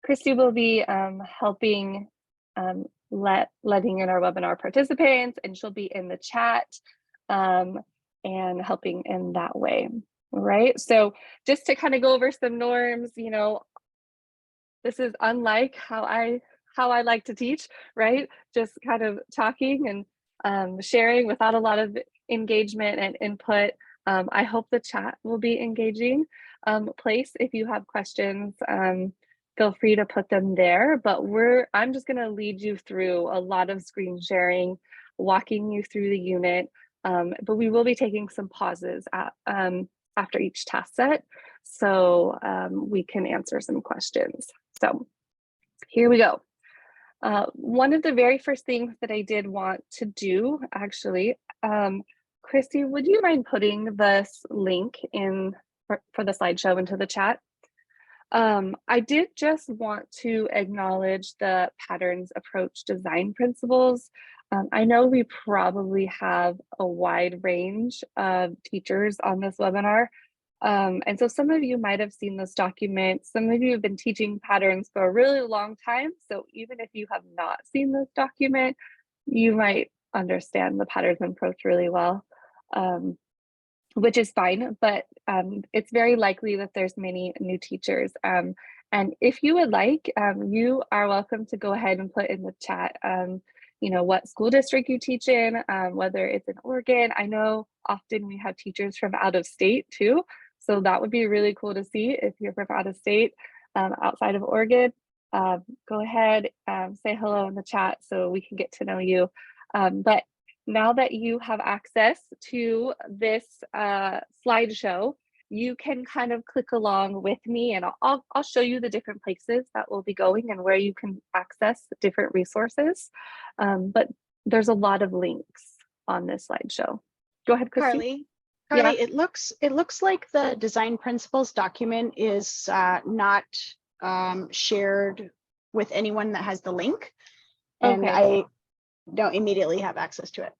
Christy will be helping letting in our webinar participants, and she'll be in the chat and helping in that way. All right, so just to kind of go over some norms, you know, this is unlike how I like to teach, right? Just kind of talking and sharing without a lot of engagement and input. I hope the chat will be engaging place. If you have questions, feel free to put them there, but I'm just going to lead you through a lot of screen sharing, walking you through the unit, but we will be taking some pauses after each task set, so we can answer some questions. So here we go. One of the very first things that I did want to do, actually, Christy, would you mind putting this link in for the slideshow into the chat? I did just want to acknowledge the patterns approach design principles. I know we probably have a wide range of teachers on this webinar. And so some of you might have seen this document. Some of you have been teaching patterns for a really long time. So even if you have not seen this document, you might understand the patterns approach really well, which is fine, but it's very likely that there's many new teachers. And if you would like, you are welcome to go ahead and put in the chat, you know, what school district you teach in, whether it's in Oregon. I know often we have teachers from out of state too. So that would be really cool to see if you're from out of state, outside of Oregon. Go ahead, say hello in the chat so we can get to know you. But now that you have access to this slideshow, you can kind of click along with me, and I'll show you the different places that we'll be going and where you can access different resources. But there's a lot of links on this slideshow. Go ahead, Christy. Carly, Yeah. it looks like the design principles document is not shared with anyone that has the link, and Okay. I don't immediately have access to it.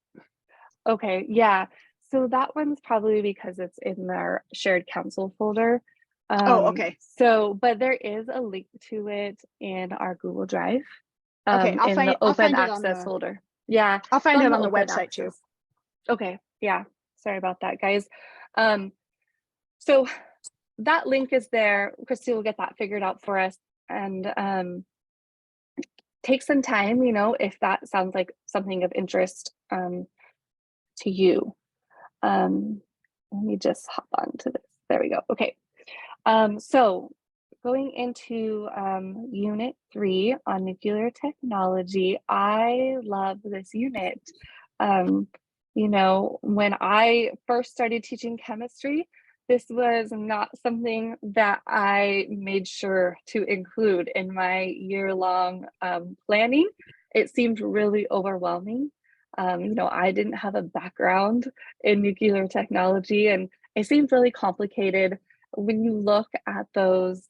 Okay, yeah. So that one's probably because it's in their shared council folder. Oh, okay. So, but there is a link to it in our Google Drive. Okay, in the open access folder. Yeah, I'll find it on the open website too. Okay, yeah. Sorry about that, guys. So that link is there. Christy will get that figured out for us, and take some time, you know, if that sounds like something of interest to you. Let me just hop on to this. There we go. Okay. So going into Unit 3 on nuclear technology, I love this unit. You know, when I first started teaching chemistry, this was not something that I made sure to include in my year-long planning. It seemed really overwhelming. You know, I didn't have a background in nuclear technology, and it seemed really complicated. When you look at those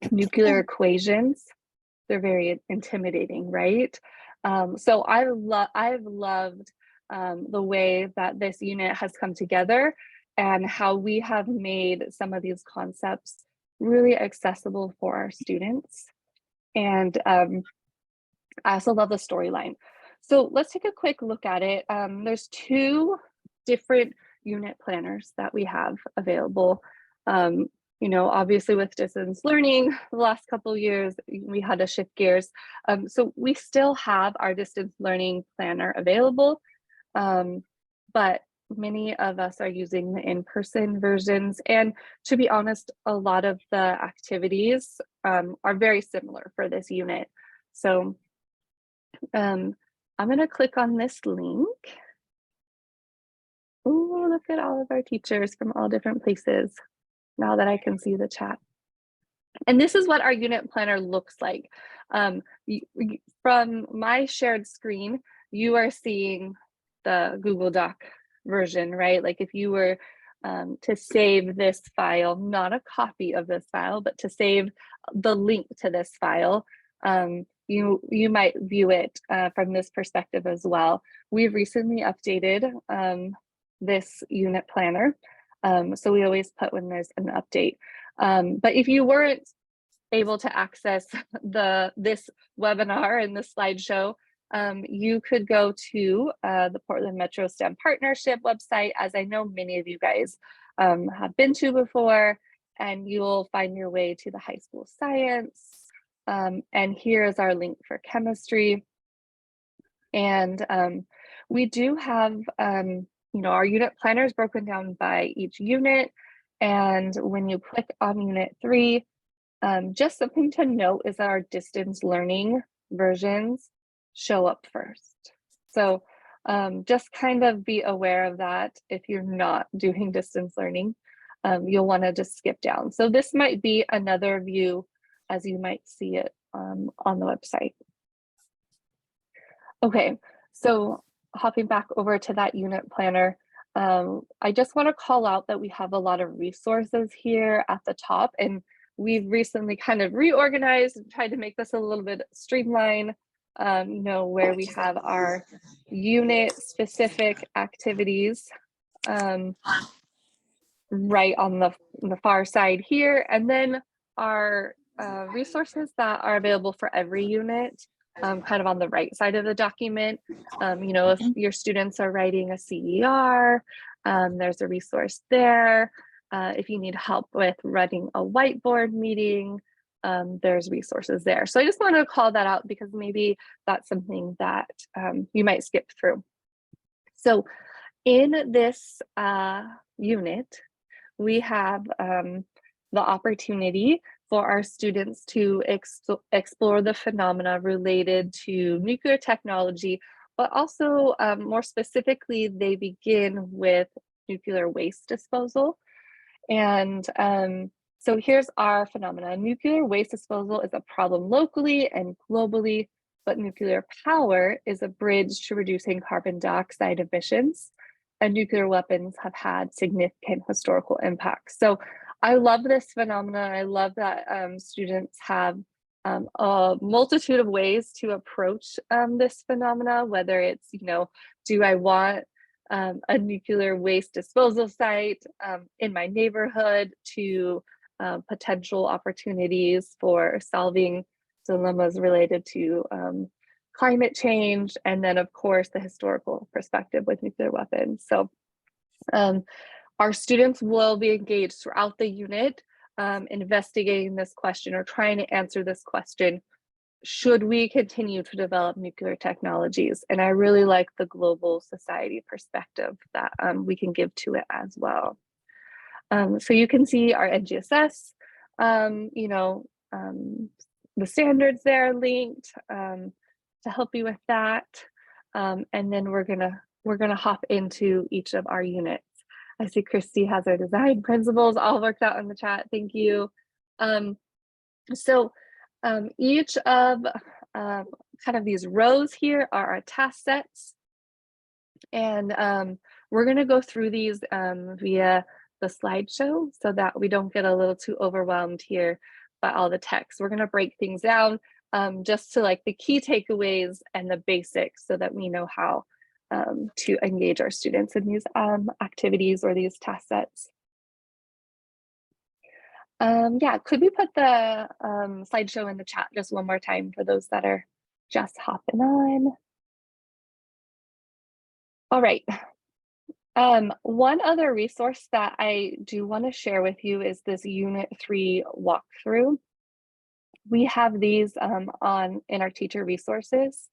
nuclear equations, they're very intimidating, right? So I've loved the way that this unit has come together and how we have made some of these concepts really accessible for our students. And I also love the storyline. So let's take a quick look at it. There's two different unit planners that we have available. You know, obviously with distance learning, the last couple of years, we had to shift gears. So we still have our distance learning planner available, but many of us are using the in-person versions. And to be honest, a lot of the activities are very similar for this unit. So I'm going to click on this link. Oh, look at all of our teachers from all different places now that I can see the chat. And this is what our unit planner looks like. From my shared screen, you are seeing the Google Doc version, right? Like if you were to save this file, not a copy of this file, but to save the link to this file, you might view it from this perspective as well. We've recently updated this unit planner, so we always put when there's an update. But if you weren't able to access this webinar and the slideshow, you could go to the Portland Metro STEM Partnership website, as I know many of you guys have been to before, and you'll find your way to the high school science. And here is our link for chemistry. And we do have, our unit planner is broken down by each unit. And when you click on Unit 3, just something to note is that our distance learning versions show up first. So just kind of be aware of that. If you're not doing distance learning, you'll want to just skip down. So this might be another view as you might see it on the website. Okay, so hopping back over to that unit planner, I just want to call out that we have a lot of resources here at the top, and we've recently kind of reorganized and tried to make this a little bit streamlined, where we have our unit specific activities right on the far side here, and then our resources that are available for every unit kind of on the right side of the document. If your students are writing a CER, there's a resource there. If you need help with running a whiteboard meeting, there's resources there. So I just want to call that out because maybe that's something that you might skip through. So in this unit, we have the opportunity for our students to explore the phenomena related to nuclear technology, but also more specifically, they begin with nuclear waste disposal. And so here's our phenomena. Nuclear waste disposal is a problem locally and globally, but nuclear power is a bridge to reducing carbon dioxide emissions, and nuclear weapons have had significant historical impacts. So I love this phenomenon. I love that students have a multitude of ways to approach this phenomena, whether it's, do I want a nuclear waste disposal site in my neighborhood, to potential opportunities for solving dilemmas related to climate change, and then of course the historical perspective with nuclear weapons. So our students will be engaged throughout the unit investigating this question or trying to answer this question: should we continue to develop nuclear technologies? And I really like the global society perspective that we can give to it as well. So you can see our NGSS, the standards there linked to help you with that. And then we're gonna hop into each of our units. I see Christy has our design principles all worked out in the chat. Thank you. Each of kind of these rows here are our task sets. And we're gonna go through these via the slideshow so that we don't get a little too overwhelmed here by all the text. We're gonna break things down just to like the key takeaways and the basics so that we know how to engage our students in these activities or these task sets. Yeah, could we put the slideshow in the chat just one more time for those that are just hopping on? All right. One other resource that I do want to share with you is this Unit 3 walkthrough. We have these in our teacher resources.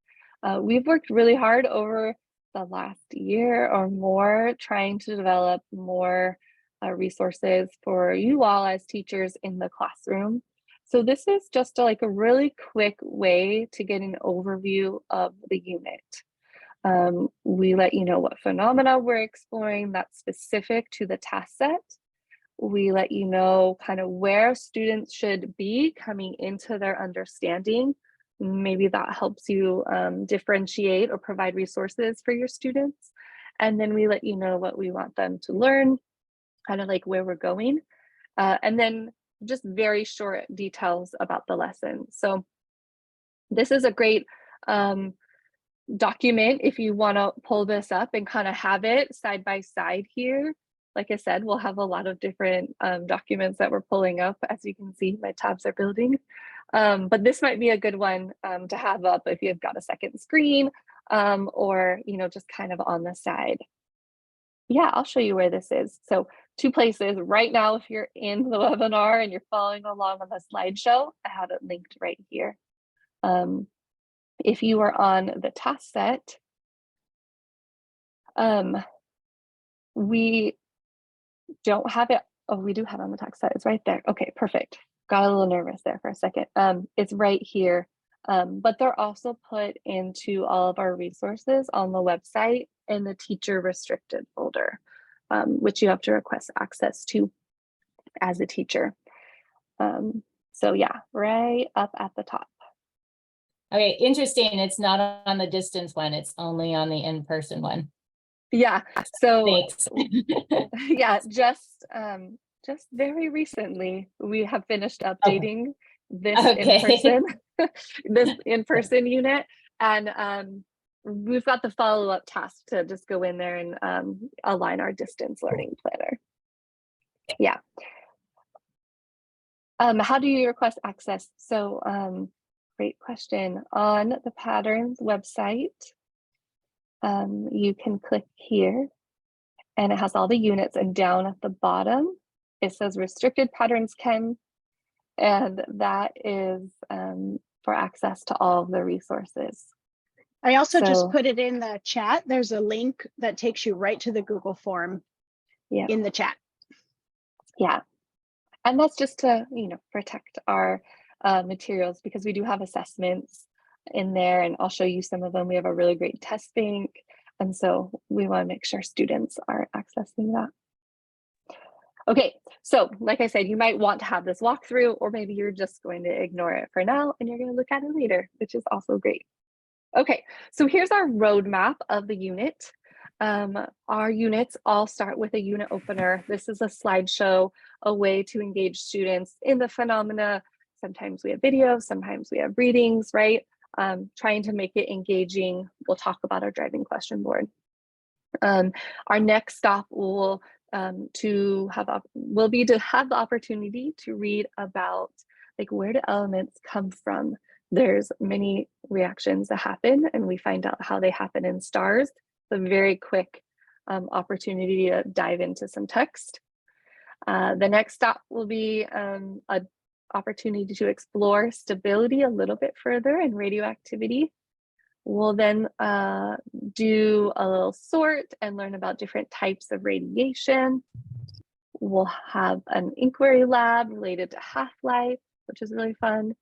We've worked really hard over the last year or more trying to develop more resources for you all as teachers in the classroom. So this is just a really quick way to get an overview of the unit. We let you know what phenomena we're exploring that's specific to the task set. We let you know kind of where students should be coming into their understanding. Maybe that helps you differentiate or provide resources for your students. And then we let you know what we want them to learn, kind of like where we're going. And then just very short details about the lesson. So this is a great document if you want to pull this up and kind of have it side by side here. like I said, we'll have a lot of different documents that we're pulling up. As you can see, my tabs are building. But this might be a good one to have up if you've got a second screen or, just kind of on the side. Yeah, I'll show you where this is. So 2 places right now, if you're in the webinar and you're following along on the slideshow, I have it linked right here. If you are on the task set, we don't have it. Oh, we do have it on the task set. It's right there. Okay, perfect. Got a little nervous there for a second. It's right here. But they're also put into all of our resources on the website in the teacher restricted folder, which you have to request access to as a teacher. So yeah, right up at the top. Okay, interesting. It's not on the distance one. It's only on the in-person one. Yeah. So Thanks. yeah, just very recently we have finished updating this Okay. in-person unit, and we've got the follow-up task to just go in there and align our distance learning planner. Yeah. How do you request access? So great question. On the Patterns website, you can click here and it has all the units, and down at the bottom it says restricted patterns Chem, and that is for access to all of the resources. I also just put it in the chat. There's a link that takes you right to the Google form in the chat. Yeah, and that's just to protect our materials, because we do have assessments in there, and I'll show you some of them. We have a really great test bank, and so we want to make sure students are accessing that. Okay, so like I said, you might want to have this walkthrough, or maybe you're just going to ignore it for now and you're going to look at it later, which is also great. Okay, so here's our roadmap of the unit. Our units all start with a unit opener. This is a slideshow, a way to engage students in the phenomena. Sometimes we have videos, sometimes we have readings, right? Trying to make it engaging. We'll talk about our driving question board. Our next stop will be to have the opportunity to read about, like, where do elements come from? There's many reactions that happen, and we find out how they happen in stars. A very quick opportunity to dive into some text. The next stop will be an opportunity to explore stability a little bit further and radioactivity. We'll then do a little sort and learn about different types of radiation. We'll have an inquiry lab related to half-life, which is really fun.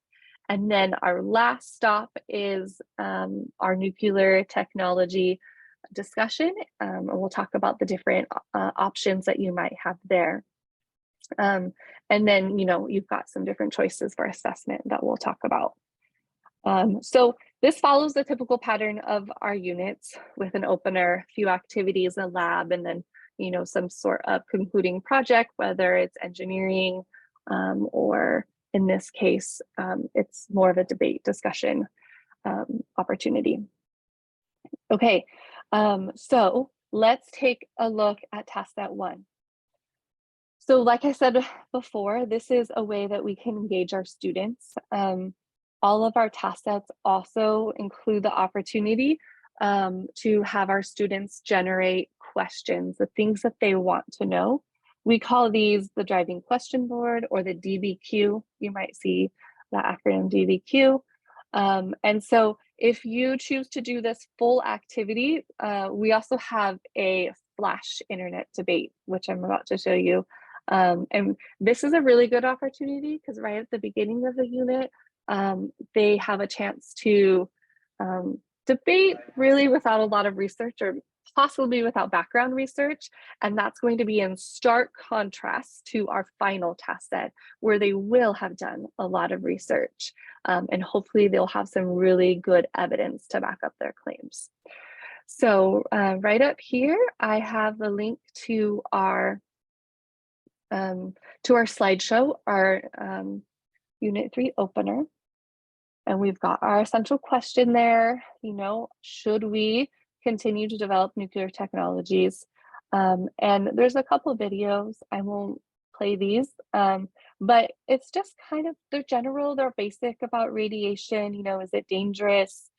And then our last stop is our nuclear technology discussion. And we'll talk about the different options that you might have there. And then, you've got some different choices for assessment that we'll talk about. So this follows the typical pattern of our units, with an opener, a few activities, a lab, and then, some sort of concluding project, whether it's engineering or in this case, it's more of a debate discussion opportunity. Okay, so let's take a look at task set 1. So like I said before, this is a way that we can engage our students. All of our task sets also include the opportunity to have our students generate questions, the things that they want to know. We call these the driving question board, or the DBQ. You might see the acronym DBQ. And so if you choose to do this full activity, we also have a flash internet debate, which I'm about to show you. And this is a really good opportunity because right at the beginning of the unit, they have a chance to debate really without a lot of research, or possibly without background research. And that's going to be in stark contrast to our final task set, where they will have done a lot of research. And hopefully they'll have some really good evidence to back up their claims. So right up here, I have the link to our slideshow, our Unit 3 opener. And we've got our essential question there, should we continue to develop nuclear technologies? And there's a couple videos, I won't play these, but it's just kind of, they're basic about radiation, is it dangerous?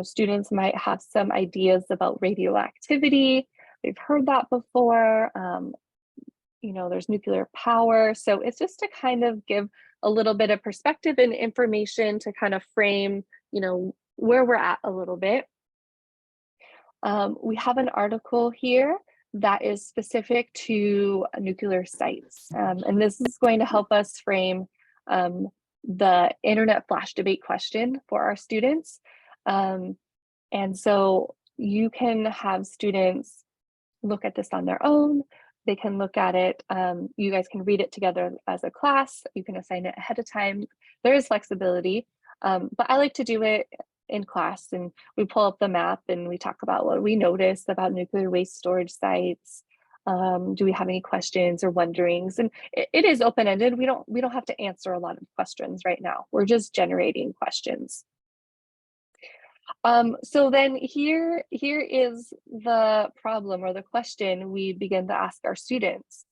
Students might have some ideas about radioactivity. They've heard that before. There's nuclear power. So it's just to kind of give a little bit of perspective and information to kind of frame, where we're at a little bit. We have an article here that is specific to nuclear sites. And this is going to help us frame the internet flash debate question for our students. And so you can have students look at this on their own. They can look at it. You guys can read it together as a class. You can assign it ahead of time. There is flexibility, but I like to do it in class, and we pull up the map and we talk about what we noticed about nuclear waste storage sites. Do we have any questions or wonderings? And it is open-ended. We don't have to answer a lot of questions right now. We're just generating questions. So then here is the problem or the question we begin to ask our students.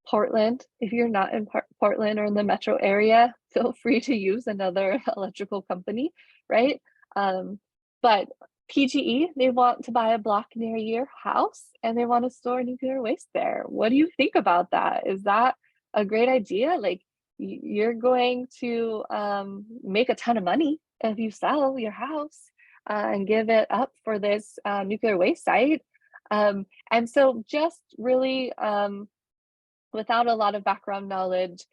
Portland, if you're not in Portland or in the metro area, feel free to use another electrical company, right? But PGE, they want to buy a block near your house and they want to store nuclear waste there. What do you think about that? Is that a great idea? Like, you're going to make a ton of money if you sell your house and give it up for this nuclear waste site. And so just really, without a lot of background knowledge,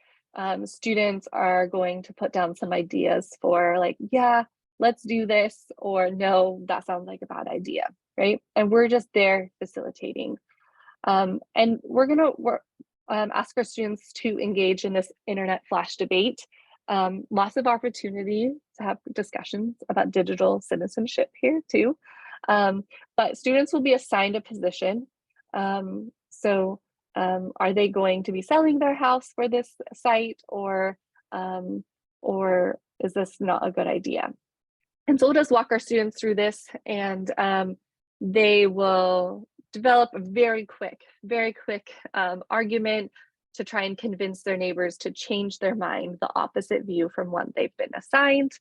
students are going to put down some ideas for like, yeah, let's do this, or no, that sounds like a bad idea, right? And we're just there facilitating. And we're gonna ask our students to engage in this internet flash debate. Lots of opportunity to have discussions about digital citizenship here too. But students will be assigned a position. Are they going to be selling their house for this site, or is this not a good idea? And so we'll just walk our students through this, and they will develop a very quick argument to try and convince their neighbors to change their mind, the opposite view from one they've been assigned.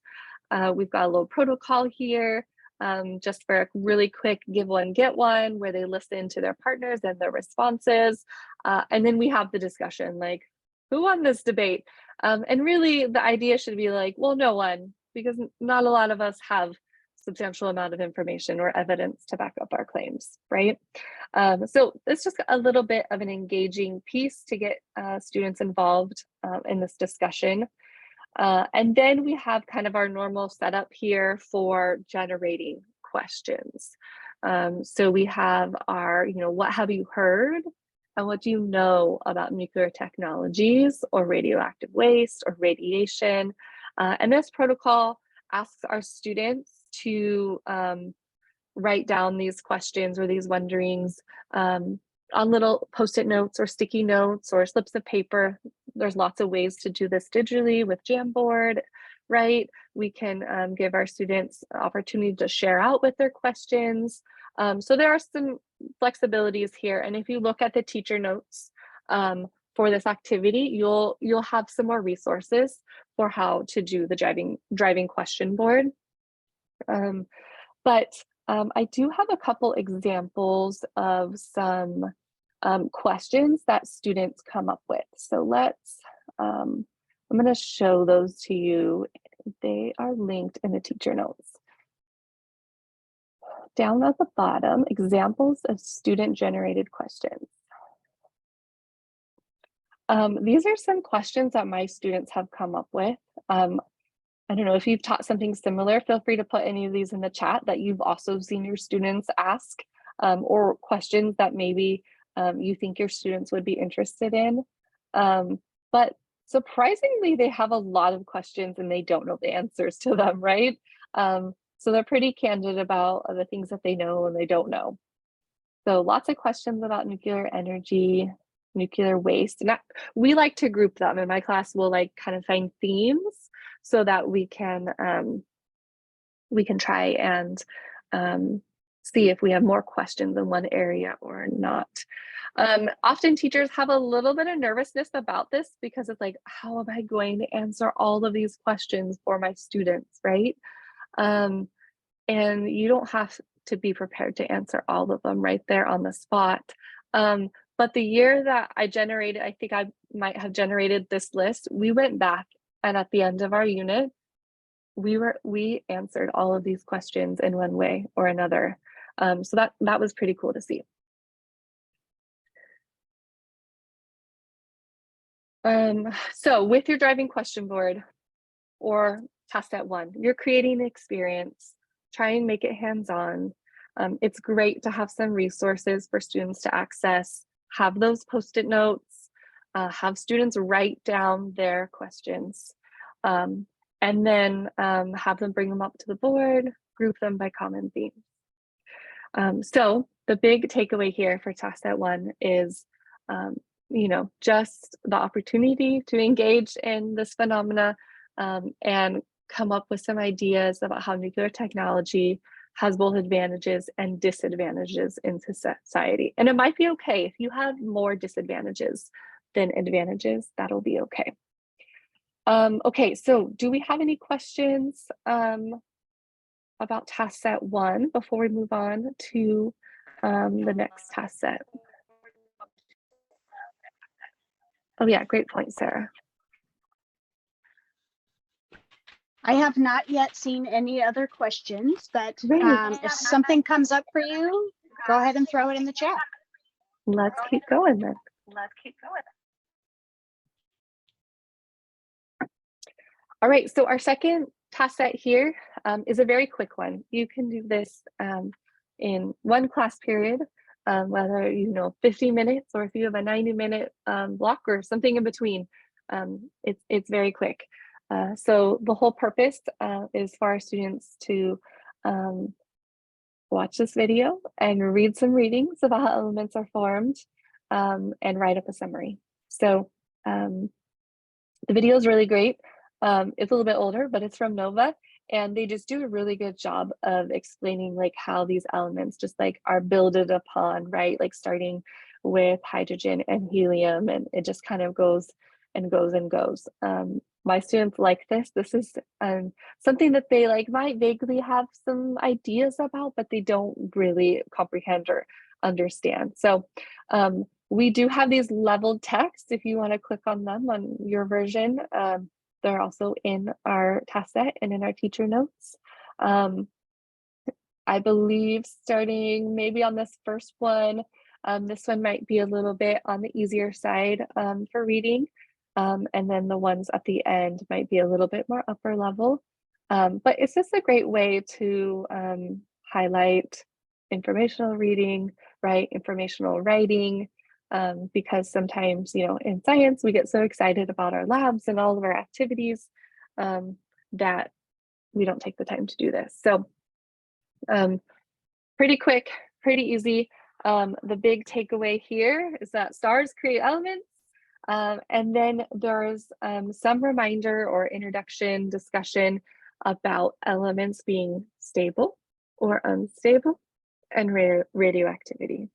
We've got a little protocol here, just for a really quick give one, get one, where they listen to their partners and their responses. And then we have the discussion, like, who won this debate? And really the idea should be like, well, no one, because not a lot of us have substantial amount of information or evidence to back up our claims, right? So it's just a little bit of an engaging piece to get students involved in this discussion. And then we have kind of our normal setup here for generating questions. So we have our, what have you heard? And what do you know about nuclear technologies or radioactive waste or radiation? And this protocol asks our students to write down these questions or these wonderings on little Post-it notes or sticky notes or slips of paper. There's lots of ways to do this digitally with Jamboard, right? We can give our students opportunity to share out with their questions. So there are some flexibilities here. And if you look at the teacher notes for this activity, you'll have some more resources for how to do the driving question board. But I do have a couple examples of some questions that students come up with. So let's, I'm going to show those to you. They are linked in the teacher notes. Down at the bottom, examples of student-generated questions. These are some questions that my students have come up with. I don't know if you've taught something similar, feel free to put any of these in the chat that you've also seen your students ask, or questions that maybe you think your students would be interested in. But surprisingly, they have a lot of questions and they don't know the answers to them, right? So they're pretty candid about the things that they know and they don't know. So lots of questions about nuclear energy, nuclear waste. And we like to group them. In my class, we'll like kind of find themes so that we can try and see if we have more questions in one area or not. Often teachers have a little bit of nervousness about this because it's like, how am I going to answer all of these questions for my students, right? And you don't have to be prepared to answer all of them right there on the spot. But the year that I generated, I think I might have generated this list, we went back and at the end of our unit, we answered all of these questions in one way or another. So that was pretty cool to see. So with your driving question board or task set 1, you're creating an experience, try and make it hands-on. It's great to have some resources for students to access, have those post-it notes, have students write down their questions, and then have them bring them up to the board, group them by common themes. So the big takeaway here for task set 1 is, you know, just the opportunity to engage in this phenomena and come up with some ideas about how nuclear technology has both advantages and disadvantages in society. And it might be okay if you have more disadvantages than advantages, that'll be okay. Okay, so do we have any questions about task set 1 before we move on to the next task set? Oh yeah, great point, Sarah. I have not yet seen any other questions, but Great. if something comes up for you, go ahead and throw it in the chat. Let's keep going then. All right, so our second task set here is a very quick one. You can do this in one class period, whether you know 50 minutes or if you have a 90-minute block or something in between. It's very quick. So the whole purpose is for our students to watch this video and read some readings about how elements are formed and write up a summary. So the video is really great. It's a little bit older, but it's from NOVA, and they just do a really good job of explaining like how these elements just like are builded upon, right? Like starting with hydrogen and helium, and it just kind of goes and goes and goes. My students like this. This is something that they like might vaguely have some ideas about, but they don't really comprehend or understand. So we do have these leveled texts if you want to click on them on your version. They're also in our task set and in our teacher notes. I believe starting maybe on this first one, this one might be a little bit on the easier side for reading. And then the ones at the end might be a little bit more upper level. But it's just a great way to highlight informational reading, right? Informational writing, because sometimes, you know, in science, we get so excited about our labs and all of our activities that we don't take the time to do this. So pretty quick, pretty easy. The big takeaway here is that stars create elements. And then there's some reminder or introduction discussion about elements being stable or unstable and radioactivity.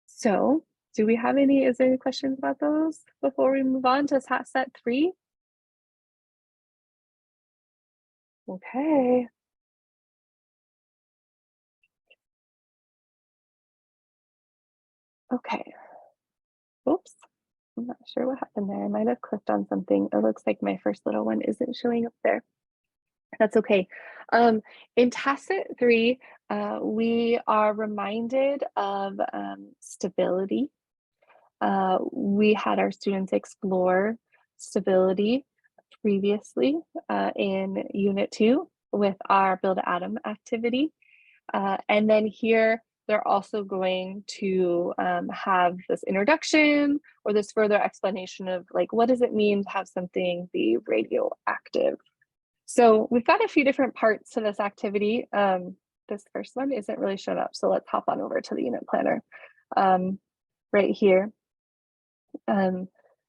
So do we have is there any questions about those before we move on to task set 3? Okay. Okay. Oops. I'm not sure what happened there. I might have clicked on something. It looks like my first little one isn't showing up there. That's okay. In task set 3, we are reminded of stability. We had our students explore stability previously in Unit 2 with our Build Atom activity. And then here, they're also going to have this introduction or this further explanation of like, what does it mean to have something be radioactive? So we've got a few different parts to this activity. This first one isn't really shown up, so let's hop on over to the unit planner right here.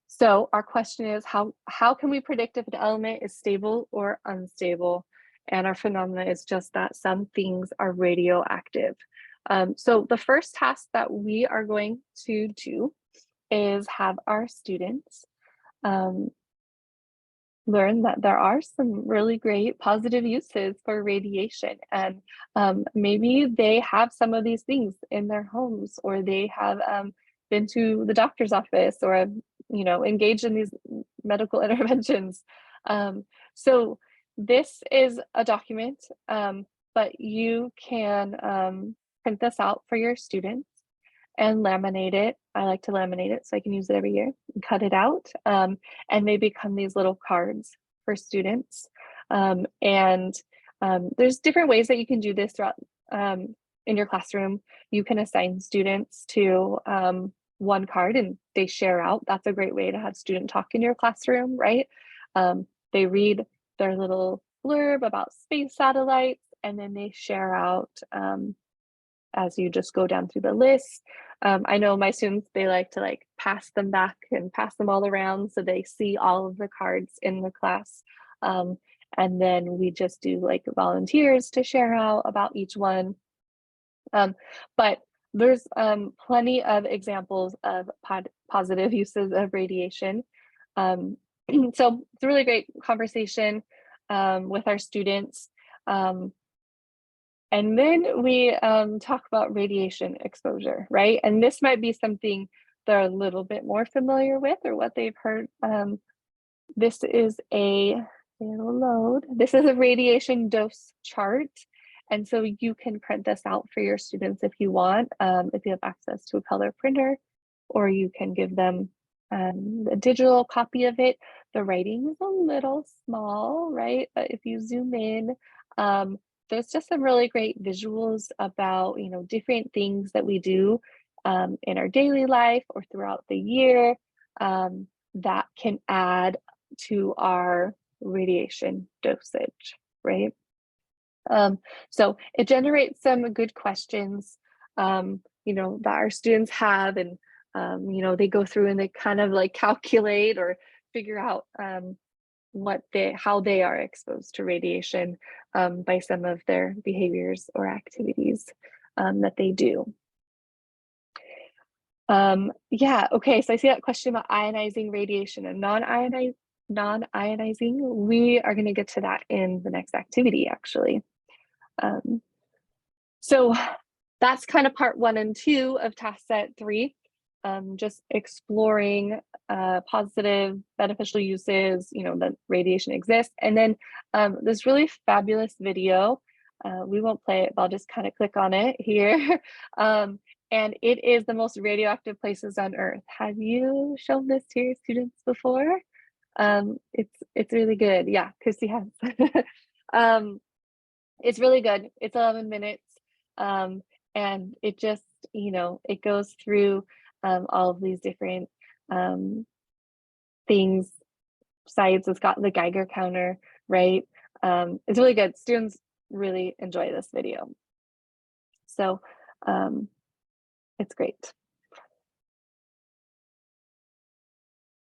So our question is, how can we predict if an element is stable or unstable? And our phenomena is just that some things are radioactive. So the first task that we are going to do is have our students learn that there are some really great positive uses for radiation, and maybe they have some of these things in their homes, or they have been to the doctor's office, or engaged in these medical interventions. So this is a document, but you can print this out for your students and laminate it. I like to laminate it so I can use it every year, and cut it out, and they become these little cards for students. And there's different ways that you can do this throughout in your classroom. You can assign students to one card and they share out. That's a great way to have student talk in your classroom, right? They read their little blurb about space satellites, and then they share out as you just go down through the list. I know my students, they like to pass them back and pass them all around so they see all of the cards in the class. And then we just do volunteers to share out about each one. But there's plenty of examples of positive uses of radiation. So it's a really great conversation with our students. And then we talk about radiation exposure, right? And this might be something they're a little bit more familiar with, or what they've heard. This is it'll load. This is a radiation dose chart. And so you can print this out for your students if you want, if you have access to a color printer, or you can give them a digital copy of it. The writing is a little small, right? But if you zoom in, there's just some really great visuals about, different things that we do in our daily life or throughout the year that can add to our radiation dosage, right? So it generates some good questions, that our students have, and they go through and they kind of calculate or figure out how they are exposed to radiation by some of their behaviors or activities that they do. Yeah, okay, so I see that question about ionizing radiation and non-ionizing. We are going to get to that in the next activity, actually. So that's kind of part 1 and 2 of task set 3. Just exploring positive, beneficial uses, that radiation exists. And then this really fabulous video, we won't play it, but I'll just kind of click on it here. And it is the most radioactive places on Earth. Have you shown this to your students before? It's really good. Yeah, Christy has. It's really good. It's 11 minutes. And it just, it goes through all of these different things. Besides, it's got the Geiger counter, right? It's really good. Students really enjoy this video. So it's great.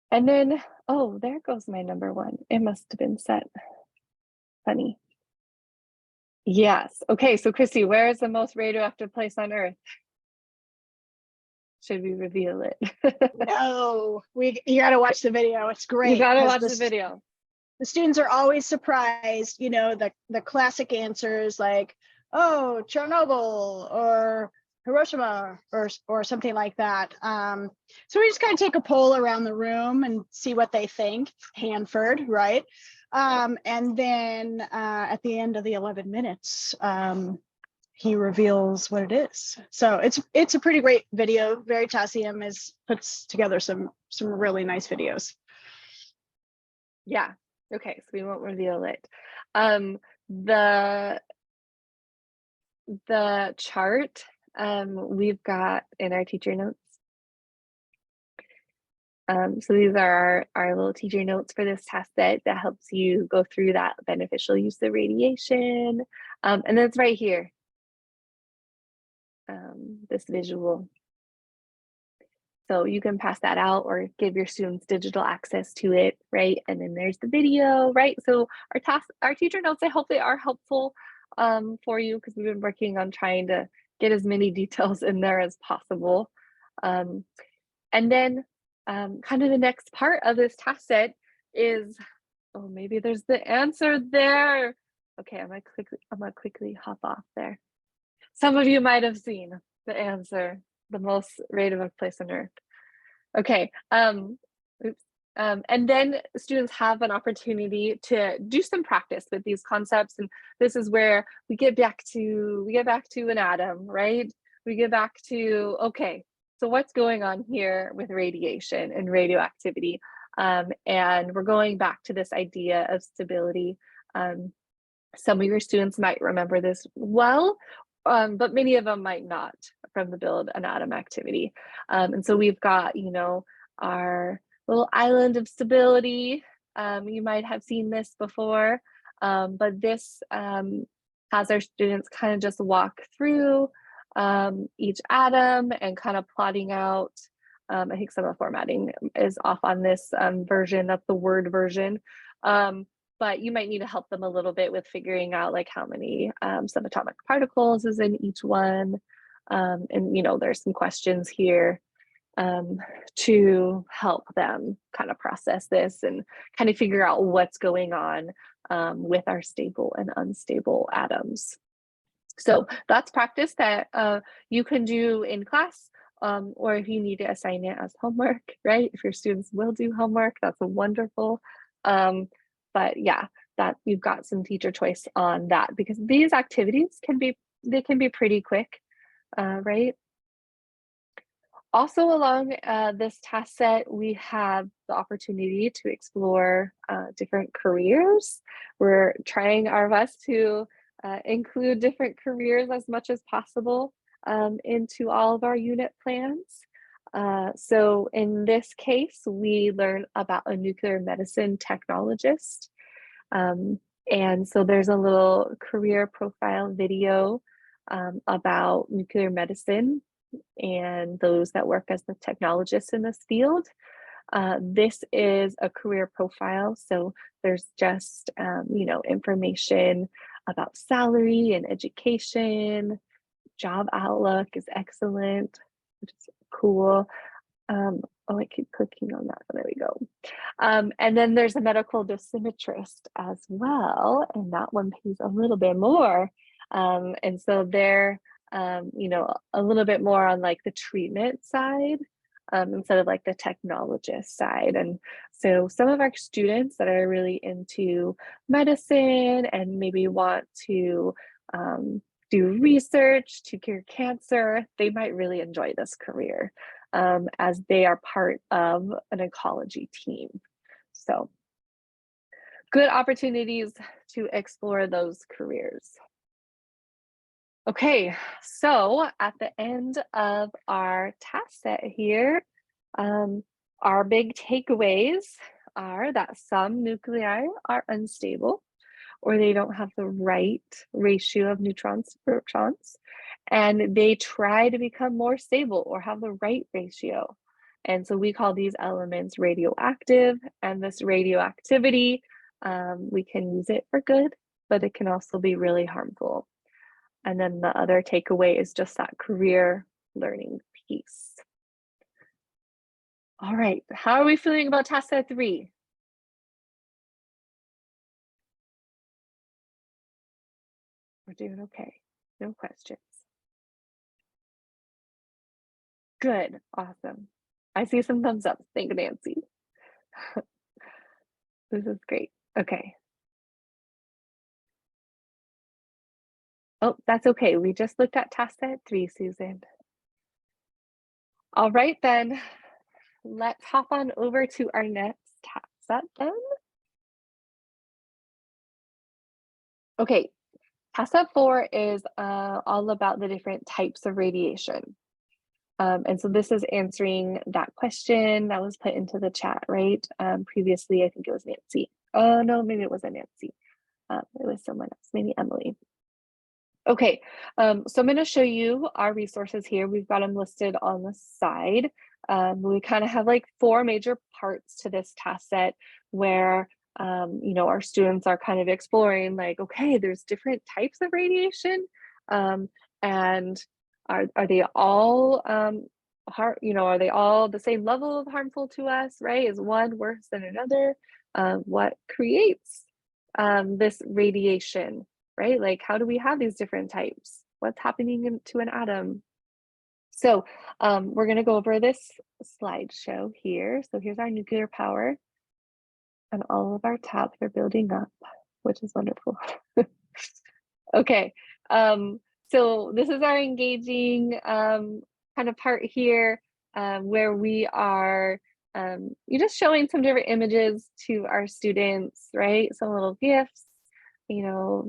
And then, oh, there goes my number 1. It must have been set. Funny. Yes. Okay, so Christy, where is the most radioactive place on Earth? Should we reveal it? No, you got to watch the video. It's great. You got to watch the video. The students are always surprised, the classic answers like, oh, Chernobyl or Hiroshima or something like that. So we just kind of take a poll around the room and see what they think. Hanford, right? And then at the end of the 11 minutes, he reveals what it is. So it's a pretty great video. Veritasium puts together some really nice videos. Yeah. Okay, so we won't reveal it. The chart we've got in our teacher notes. So these are our little teacher notes for this task set that helps you go through that beneficial use of radiation. And then it's right here. This visual. So you can pass that out or give your students digital access to it, right? And then there's the video, right? So our teacher notes, I hope they are helpful for you, because we've been working on trying to get as many details in there as possible. And then kind of the next part of this task set is, oh, maybe there's the answer there. Okay, I'm gonna quickly hop off there. Some of you might have seen the answer, the most rated place on earth. Okay, oops. And then students have an opportunity to do some practice with these concepts, and this is where we get back to an atom, right? We get back to, okay, so what's going on here with radiation and radioactivity? And we're going back to this idea of stability. Some of your students might remember this well, but many of them might not from the build an atom activity. And so we've got, you know, our little island of stability. You might have seen this before, but this has our students kind of just walk through each atom and kind of plotting out. I think some of the formatting is off on this version, that's the Word version. But you might need to help them a little bit with figuring out like how many subatomic particles is in each one. And, you know, there's some questions here to help them kind of process this and kind of figure out what's going on with our stable and unstable atoms. So that's practice that you can do in class, or if you need to assign it as homework, right? If your students will do homework, that's wonderful. But yeah, that you've got some teacher choice on that, because these activities can be pretty quick, right? Also along this task set, we have the opportunity to explore different careers. We're trying our best to include different careers as much as possible into all of our unit plans. So in this case, we learn about a nuclear medicine technologist. And so there's a little career profile video about nuclear medicine and those that work as the technologists in this field. This is a career profile, so there's just you know, information about salary and education. Job outlook is excellent, which is cool. Oh, I keep clicking on that. There we go. And then there's a medical dosimetrist as well, and that one pays a little bit more. And so they're you know, a little bit more on like the treatment side instead of like the technologist side. And so some of our students that are really into medicine and maybe want to do research to cure cancer, they might really enjoy this career as they are part of an oncology team. So good opportunities to explore those careers. Okay, so at the end of our task set here, our big takeaways are that some nuclei are unstable, or they don't have the right ratio of neutrons to protons, and they try to become more stable or have the right ratio. And so we call these elements radioactive, and this radioactivity, we can use it for good, but it can also be really harmful. And then the other takeaway is just that career learning piece. All right, how are we feeling about task set 3? We're doing okay, no questions. Good, awesome. I see some thumbs up, thank you, Nancy. This is great, okay. Oh, that's okay. We just looked at task set 3, Susan. All right, then let's hop on over to our next task set then. Okay, task set 4 is all about the different types of radiation. And so this is answering that question that was put into the chat, right? Previously, I think it was Nancy. Oh, no, maybe it wasn't Nancy. It was someone else, maybe Emily. Okay, so I'm going to show you our resources here. We've got them listed on the side. We kind of have like 4 major parts to this task set where you know, our students are kind of exploring like, okay, there's different types of radiation, and are they all you know, are they all the same level of harmful to us, right? Is one worse than another? What creates this radiation, right? Like, how do we have these different types? What's happening to an atom? So we're going to go over this slideshow here. So here's our nuclear power, and all of our tabs are building up, which is wonderful. Okay, so this is our engaging kind of part here, where we are you're just showing some different images to our students, right? Some little gifts. You know,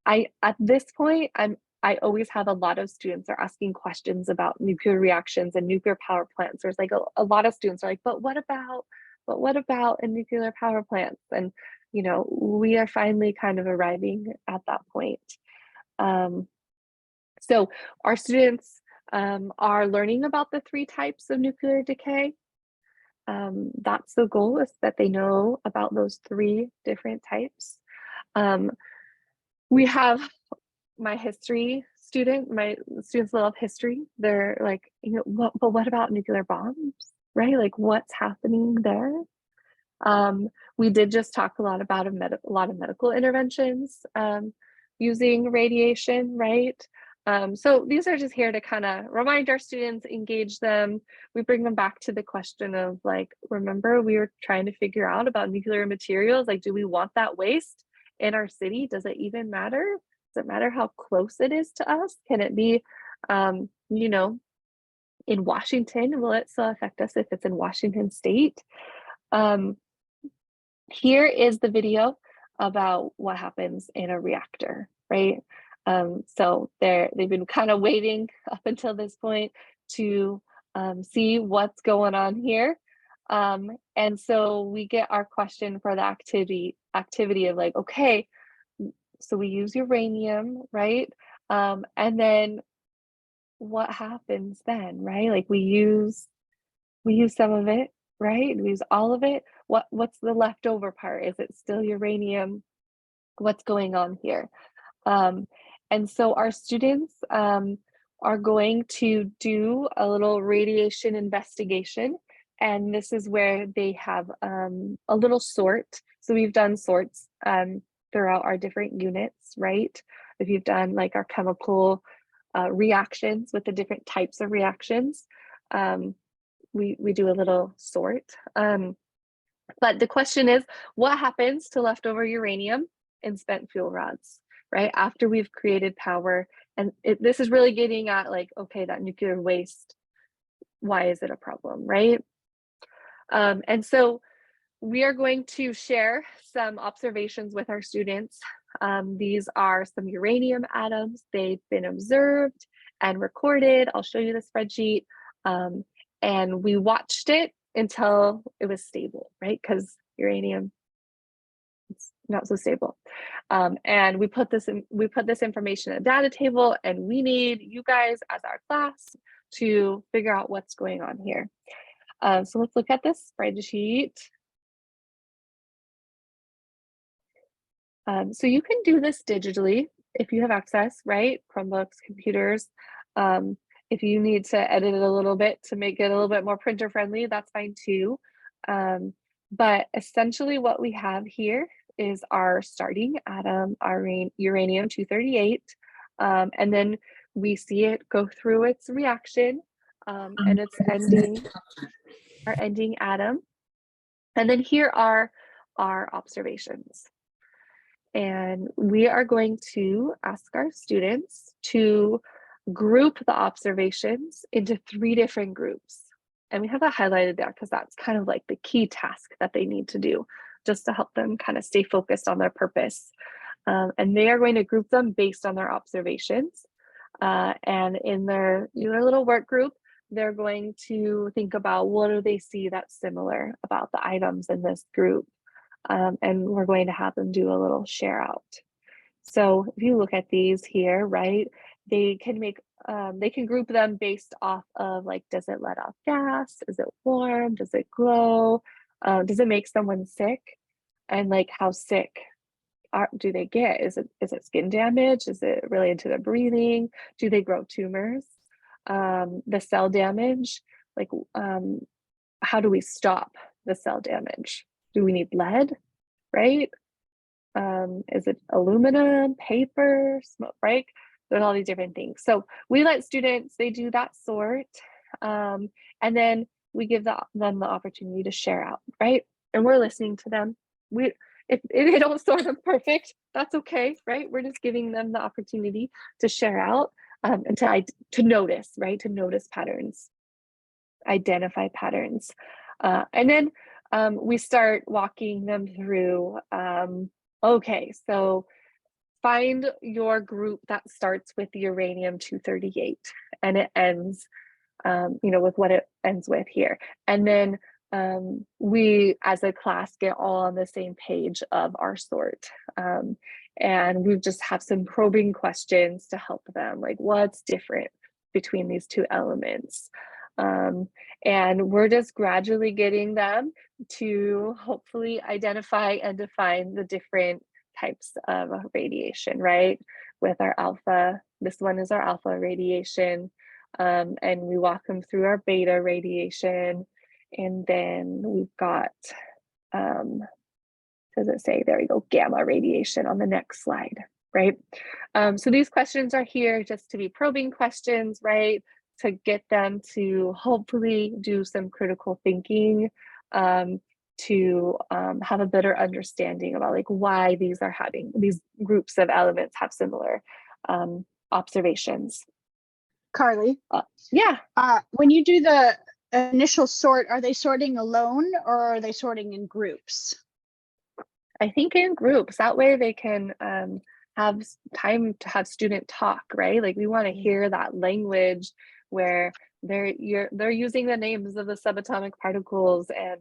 at this point, I always have a lot of students are asking questions about nuclear reactions and nuclear power plants. There's like a lot of students are like, but what about a nuclear power plants? And, you know, we are finally kind of arriving at that point. So our students are learning about the 3 types of nuclear decay. That's the goal, is that they know about those 3 different types. We have my history student, my students love history. They're like, you know, but what about nuclear bombs, right? Like, what's happening there? We did just talk a lot about a lot of medical interventions using radiation, right? So these are just here to kind of remind our students, engage them. We bring them back to the question of like, remember we were trying to figure out about nuclear materials, like, do we want that waste in our city? Does it even matter? Does it matter how close it is to us? Can it be, you know, in Washington? Will it still affect us if it's in Washington state? Here is the video about what happens in a reactor, right? So they've been kind of waiting up until this point to see what's going on here. And so we get our question for the activity of like, okay, so we use uranium, right? And then what happens then, right? Like we use some of it, right? We use all of it. What's the leftover part? Is it still uranium? What's going on here? And so our students are going to do a little radiation investigation. And this is where they have a little sort. So we've done sorts throughout our different units, right? If you've done like our chemical reactions with the different types of reactions, we do a little sort. But the question is, what happens to leftover uranium in spent fuel rods, right? After we've created power. And this is really getting at like, okay, that nuclear waste, why is it a problem, right? And so we are going to share some observations with our students. These are some uranium atoms. They've been observed and recorded. I'll show you the spreadsheet. And we watched it until it was stable, right? Because uranium, it's not so stable. And we put this information in a data table, and we need you guys as our class to figure out what's going on here. So let's look at this spreadsheet. So you can do this digitally if you have access, right? Chromebooks, computers. If you need to edit it a little bit to make it a little bit more printer friendly, that's fine too. But essentially what we have here is our starting atom, our uranium-238. And then we see it go through its reaction and its ending atom. And then here are our observations. And we are going to ask our students to group the observations into 3 different groups. And we have that highlighted there because that's kind of like the key task that they need to do just to help them kind of stay focused on their purpose. And they are going to group them based on their observations. And in their little work group, they're going to think about what do they see that's similar about the items in this group. And we're going to have them do a little share out. So if you look at these here, right, they can make they can group them based off of like, does it let off gas? Is it warm? Does it glow? Does it make someone sick? And like, how sick do they get? Is it skin damage? Is it related to their breathing? Do they grow tumors? The cell damage, like how do we stop the cell damage? Do we need lead, right? Is it aluminum, paper, smoke, right? There's all these different things. So we let students, they do that sort, and then we give them the opportunity to share out, right? And we're listening to them. If they don't sort them perfect, that's okay, right? We're just giving them the opportunity to share out, and to notice, right? To notice patterns, identify patterns. And then we start walking them through, okay, so find your group that starts with uranium-238 and it ends, with what it ends with here. And then we as a class get all on the same page of our sort. And we just have some probing questions to help them, like what's different between these two elements. And we're just gradually getting them to hopefully identify and define the different types of radiation, right? With our alpha, this one is our alpha radiation. And we walk them through our beta radiation. And then we've got, does it say, there we go, gamma radiation on the next slide, right? So these questions are here just to be probing questions, right? To get them to hopefully do some critical thinking, to have a better understanding about like why these groups of elements have similar observations. Carly, Yeah. when you do the initial sort, are they sorting alone or are they sorting in groups? I think in groups, that way they can have time to have student talk, right? Like we want to hear that language where they're using the names of the subatomic particles and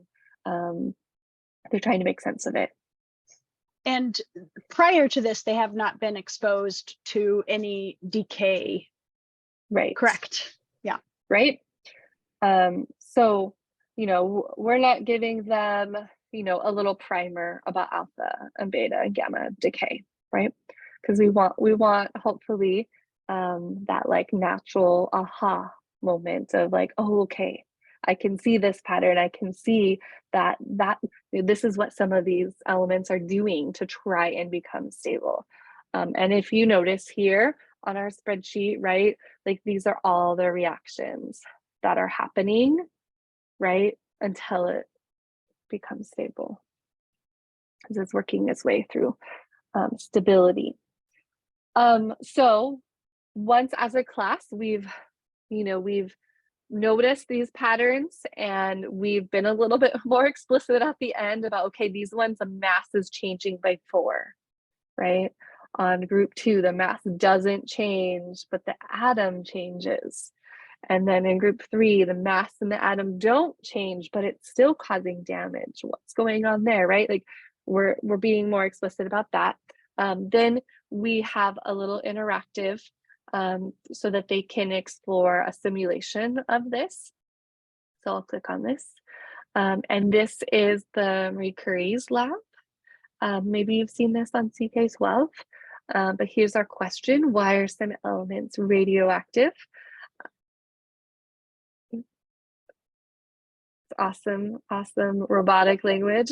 they're trying to make sense of it. And prior to this, they have not been exposed to any decay. Right. Correct. Yeah. Right. So, we're not giving them, a little primer about alpha and beta and gamma decay, right? Because we want hopefully that like natural aha moment of like, oh, okay, I can see this pattern. I can see that this is what some of these elements are doing to try and become stable. And if you notice here on our spreadsheet, right, like these are all the reactions that are happening, right, until it becomes stable, because it's working its way through stability. So once as a class, we've noticed these patterns and we've been a little bit more explicit at the end about, okay, these ones, the mass is changing by 4, right? On group 2, the mass doesn't change, but the atom changes. And then in group 3, the mass and the atom don't change, but it's still causing damage. What's going on there, right? Like we're being more explicit about that. Then we have a little interactive so that they can explore a simulation of this. So I'll click on this. And this is the Marie Curie's lab. Maybe you've seen this on CK12, but here's our question. Why are some elements radioactive? Awesome robotic language.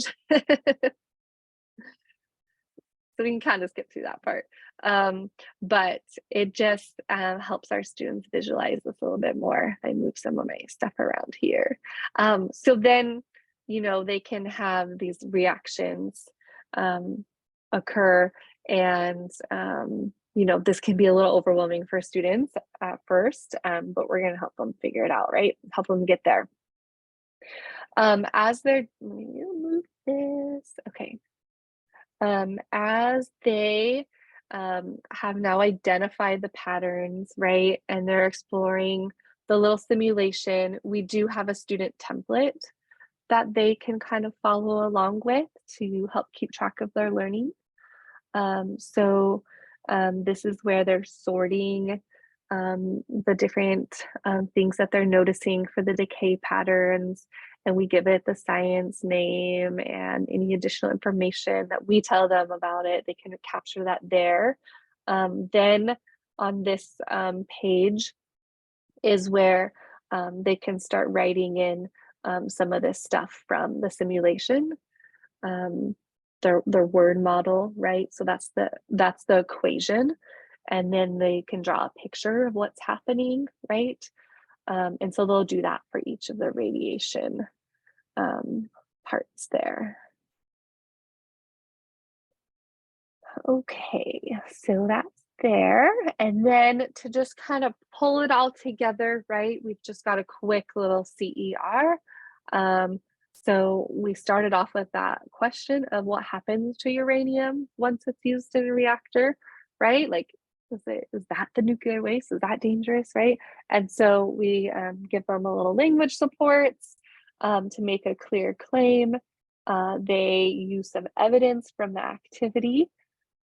So we can kind of skip through that part. But it just helps our students visualize this a little bit more. I move some of my stuff around here. So then, they can have these reactions occur and, this can be a little overwhelming for students at first, but we're gonna help them figure it out, right? Help them get there. As they're, let me move this, okay. As they have now identified the patterns, right, and they're exploring the little simulation, we do have a student template that they can kind of follow along with to help keep track of their learning. So this is where they're sorting the different things that they're noticing for the decay patterns, and we give it the science name and any additional information that we tell them about it. They can capture that there. Then on this page is where they can start writing in some of this stuff from the simulation, their word model, right? So that's the equation, and then they can draw a picture of what's happening, right? And so they'll do that for each of the radiation parts there. Okay, so that's there. And then to just kind of pull it all together, right? We've just got a quick little CER. So we started off with that question of what happens to uranium once it's used in a reactor, right? Like, is that the nuclear waste? Is that dangerous, right? And so we give them a little language supports to make a clear claim. They use some evidence from the activity.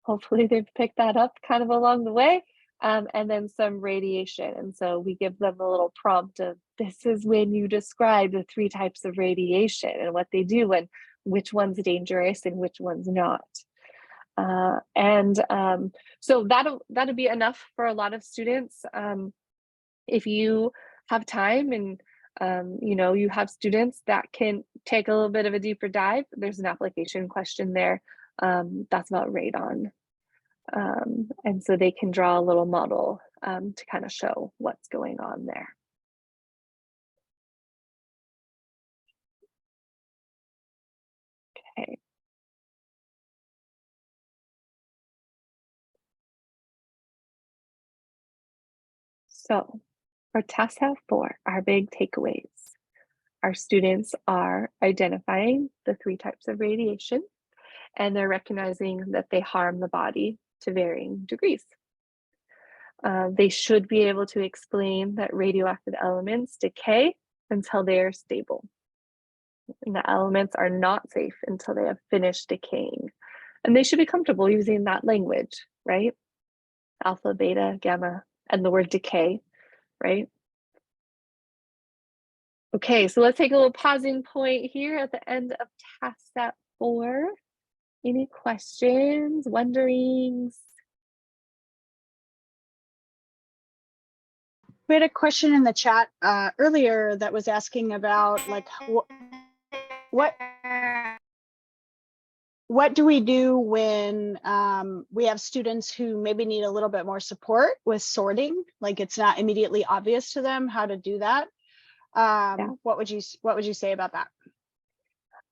Hopefully they've picked that up kind of along the way. And then some radiation. And so we give them a little prompt of, this is when you describe the 3 types of radiation and what they do and which one's dangerous and which one's not. So that'll be enough for a lot of students. If you have time and you have students that can take a little bit of a deeper dive, there's an application question there that's about radon. And so they can draw a little model to kind of show what's going on there. Okay. So for TASAT 4, our big takeaways. Our students are identifying the 3 types of radiation, and they're recognizing that they harm the body to varying degrees. They should be able to explain that radioactive elements decay until they are stable. And the elements are not safe until they have finished decaying. And they should be comfortable using that language, right? Alpha, beta, gamma, and the word decay, right? Okay, so let's take a little pausing point here at the end of TASAT 4. Any questions, wonderings? We had a question in the chat earlier that was asking about like what do we do when we have students who maybe need a little bit more support with sorting? Like it's not immediately obvious to them how to do that. What would you say about that?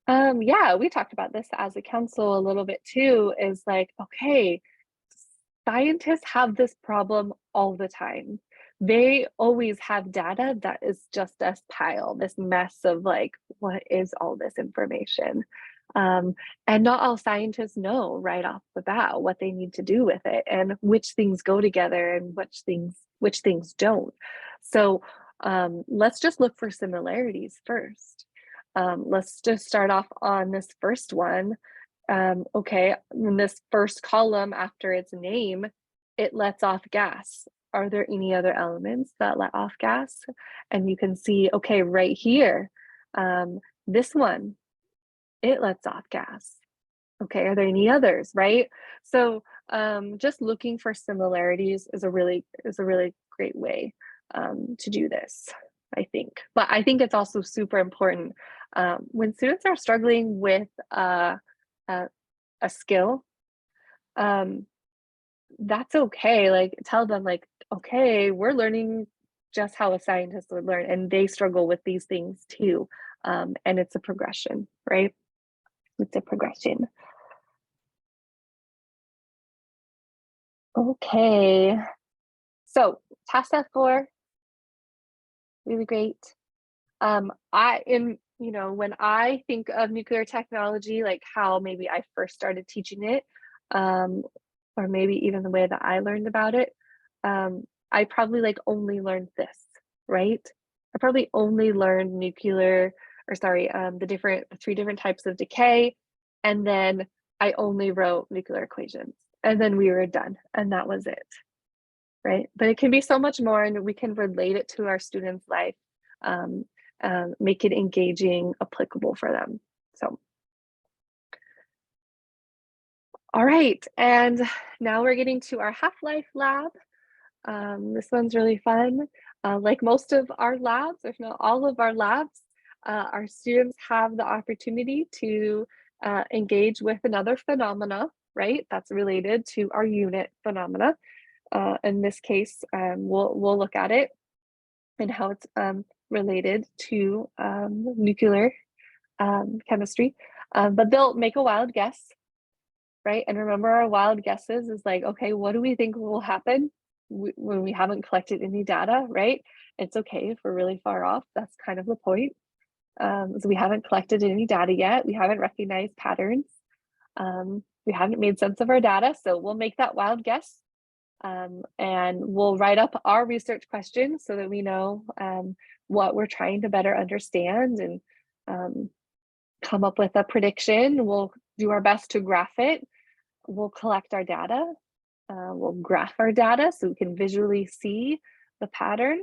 Yeah, we talked about this as a council a little bit too, is like, okay, scientists have this problem all the time. They always have data that is just a pile, this mess of like, what is all this information? And not all scientists know right off the bat what they need to do with it and which things go together and which things don't. So let's just look for similarities first. Let's just start off on this first one. Okay, in this first column after its name, it lets off gas. Are there any other elements that let off gas? And you can see, okay, right here, this one, it lets off gas. Okay, are there any others, right? So just looking for similarities is a really great way to do this, I think. But I think it's also super important when students are struggling with a skill, that's okay. Like tell them like, okay, we're learning just how a scientist would learn, and they struggle with these things too. And it's a progression, right? It's a progression. Okay, so TASAT 4, really great. When I think of nuclear technology, like how maybe I first started teaching it, or maybe even the way that I learned about it, I probably like only learned this, right? I probably only learned the 3 different types of decay, and then I only wrote nuclear equations, and then we were done, and that was it. right? But it can be so much more, and we can relate it to our students' life, make it engaging, applicable for them. So, all right, and now we're getting to our Half-Life lab. This one's really fun. Like most of our labs, if not all of our labs, our students have the opportunity to engage with another phenomena, right? That's related to our unit phenomena. In this case, we'll look at it and how it's related to nuclear chemistry. But they'll make a wild guess, right? And remember, our wild guesses is like, okay, what do we think will happen when we haven't collected any data, right? It's okay if we're really far off. That's kind of the point. So we haven't collected any data yet. We haven't recognized patterns. We haven't made sense of our data. So we'll make that wild guess. And we'll write up our research questions so that we know what we're trying to better understand and come up with a prediction. We'll do our best to graph it. We'll collect our data. We'll graph our data so we can visually see the pattern.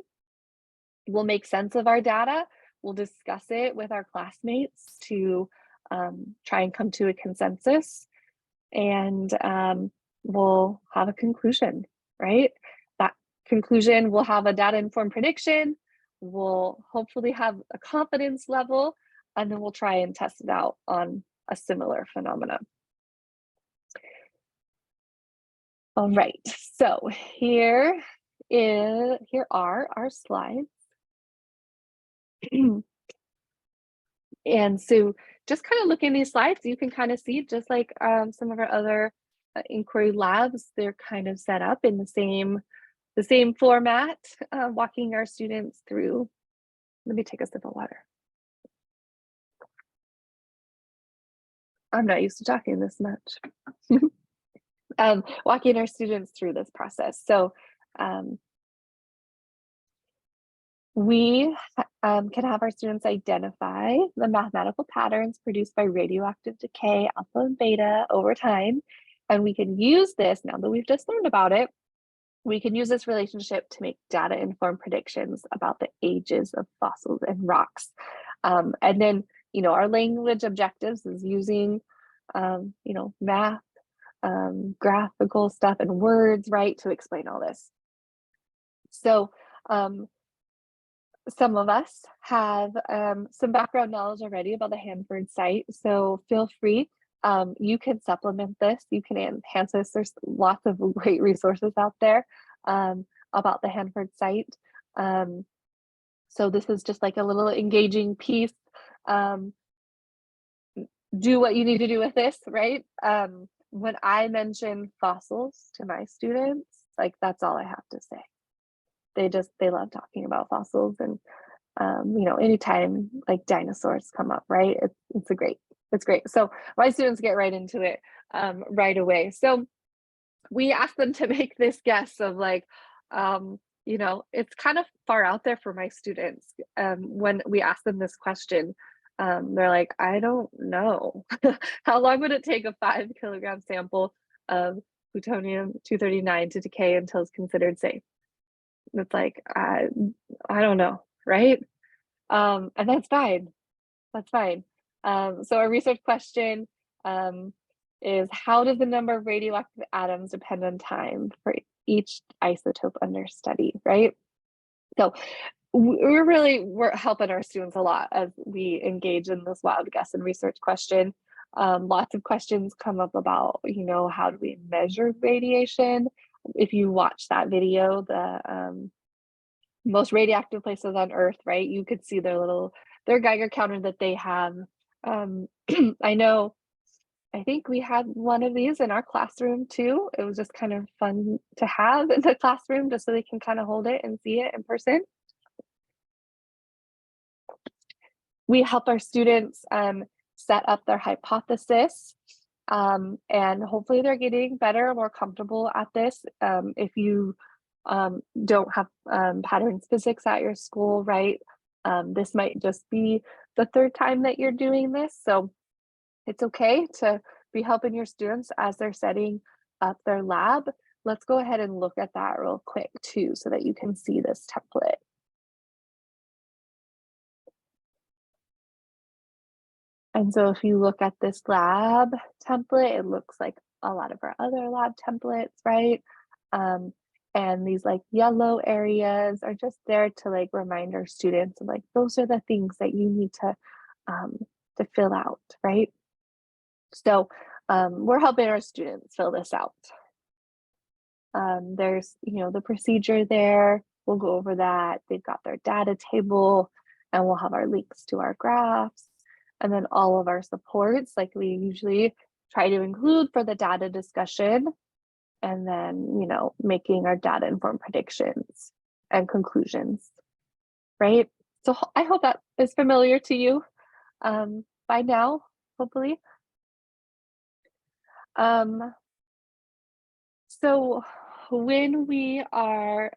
We'll make sense of our data. We'll discuss it with our classmates to try and come to a consensus. And we'll have a conclusion, right? That conclusion will have a data-informed prediction. We'll hopefully have a confidence level, and then we'll try and test it out on a similar phenomenon. All right, so here are our slides. And so just kind of looking at these slides, you can kind of see, just like some of our other inquiry labs, they're kind of set up in the same format, walking our students through. Let me take a sip of water. I'm not used to talking this much. Walking our students through this process. So we can have our students identify the mathematical patterns produced by radioactive decay, alpha and beta, over time. And we can use this, now that we've just learned about it, we can use this relationship to make data-informed predictions about the ages of fossils and rocks. And then, our language objectives is using, math, graphical stuff and words, right, to explain all this. So some of us have some background knowledge already about the Hanford site, so feel free. You can supplement this, you can enhance this. There's lots of great resources out there about the Hanford site. So this is just like a little engaging piece. Do what you need to do with this, right? When I mention fossils to my students, like, that's all I have to say. They love talking about fossils, and anytime like dinosaurs come up, right? It's great. So my students get right into it right away. So we asked them to make this guess of like, it's kind of far out there for my students. When we ask them this question, they're like, I don't know. How long would it take a 5 kilogram sample of plutonium-239 to decay until it's considered safe? It's like, I don't know, right? And that's fine. That's fine. So our research question is, how does the number of radioactive atoms depend on time for each isotope under study, right? So we're helping our students a lot as we engage in this wild guess and research question. Lots of questions come up about, how do we measure radiation? If you watch that video, the most radioactive places on Earth, right? You could see their Geiger counter that they have. I think we had one of these in our classroom too. It was just kind of fun to have in the classroom, just so they can kind of hold it and see it in person. We help our students set up their hypothesis, and hopefully they're getting better, more comfortable at this. If you don't have patterns physics at your school, right? This might just be the 3rd time that you're doing this. So it's okay to be helping your students as they're setting up their lab. let's go ahead and look at that real quick too, so that you can see this template. And so if you look at this lab template, it looks like a lot of our other lab templates, right? And these like yellow areas are just there to like remind our students of like, those are the things that you need to fill out, right? So we're helping our students fill this out. There's, you know, the procedure there. We'll go over that. They've got their data table, and we'll have our links to our graphs, and then all of our supports like we usually try to include for the data discussion, and then, you know, making our data informed predictions and conclusions, right? So I hope that is familiar to you by now, hopefully. So when we are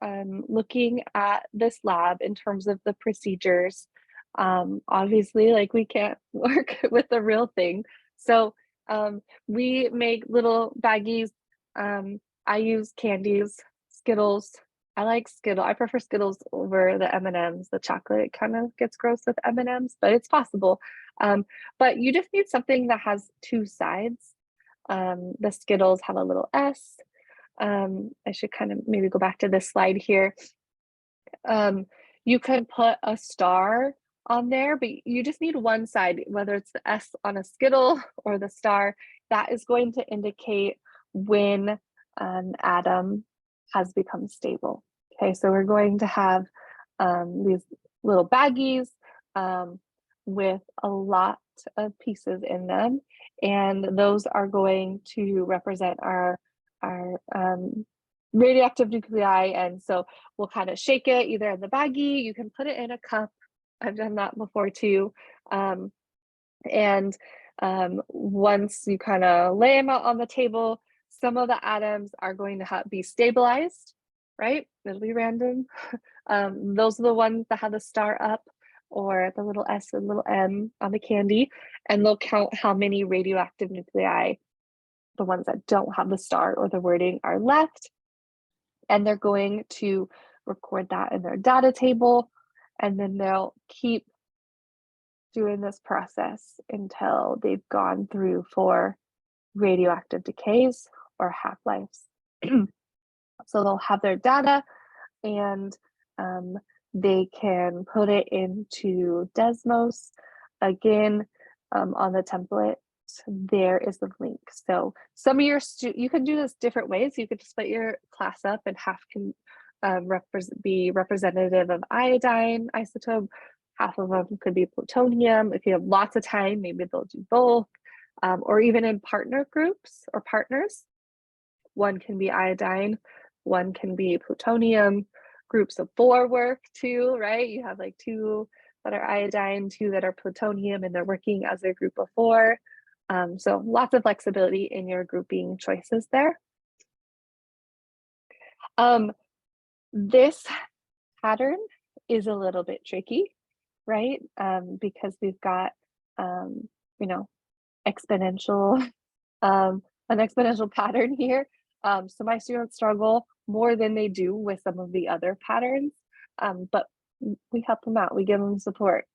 looking at this lab in terms of the procedures, obviously, like, we can't work with the real thing. So we make little baggies. I use candies, Skittles. I like Skittle. I prefer Skittles over the M&Ms. The chocolate kind of gets gross with M&Ms, but it's possible. But you just need something that has two sides. The Skittles have a little S. I should kind of maybe go back to this slide here. You could put a star on there, but you just need one side, whether it's the S on a Skittle or the star. That is going to indicate when an atom has become stable. Okay, so we're going to have these little baggies with a lot of pieces in them, and those are going to represent our radioactive nuclei. And so we'll kind of shake it either in the baggie, you can put it in a cup. I've done that before too. And once you kind of lay them out on the table, some of the atoms are going to be stabilized, right? It'll be random. Those are the ones that have the star up, or the little S and little M on the candy, and they'll count how many radioactive nuclei, the ones that don't have the star or the wording, are left. And they're going to record that in their data table, and then they'll keep doing this process until they've gone through 4 radioactive decays or half-lives. So they'll have their data, and they can put it into Desmos. Again, on the template, there is the link. So some of your you can do this different ways. You could just split your class up, and half can be representative of iodine isotope, half of them could be plutonium. If you have lots of time, maybe they'll do both, or even in partner groups or partners. One can be iodine, one can be plutonium. Groups of 4 work too, right? You have like 2 that are iodine, 2 that are plutonium, and they're working as a group of 4. So lots of flexibility in your grouping choices there. This pattern is a little bit tricky, right? Because we've got, you know, exponential, an exponential pattern here. So my students struggle more than they do with some of the other patterns, but we help them out, we give them support.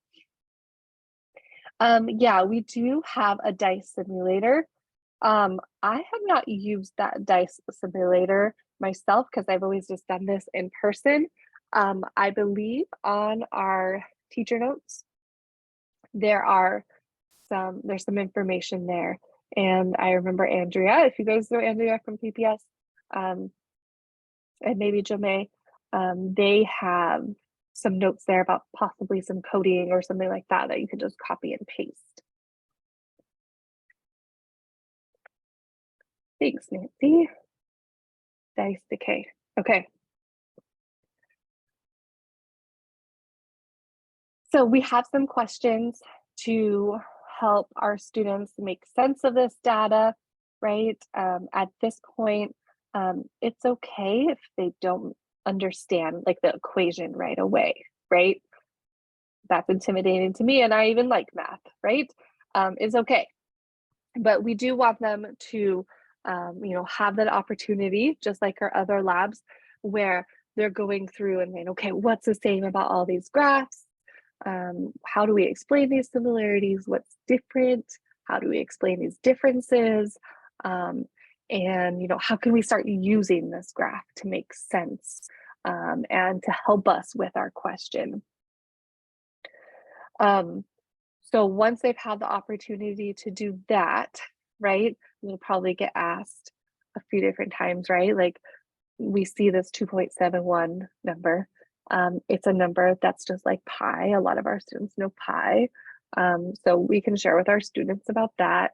Yeah, we do have a dice simulator. I have not used that dice simulator myself because I've always just done this in person. I believe on our teacher notes, there's some information there. And I remember Andrea, if you guys know Andrea from PPS, and maybe Jome, they have some notes there about possibly some coding or something like that that you can just copy and paste. Thanks, Nancy. Dice decay. Okay. So we have some questions to help our students make sense of this data, right? At this point, it's okay if they don't understand like the equation right away, right? That's intimidating to me, and I even like math, right? It's okay. But we do want them to have that opportunity, just like our other labs, where they're going through and saying, okay, what's the same about all these graphs? How do we explain these similarities? What's different? How do we explain these differences? And how can we start using this graph to make sense and to help us with our question? So once they've had the opportunity to do that, right, we'll probably get asked a few different times, right? Like we see this 2.71 number. It's a number that's just like pi. A lot of our students know pi. So we can share with our students about that.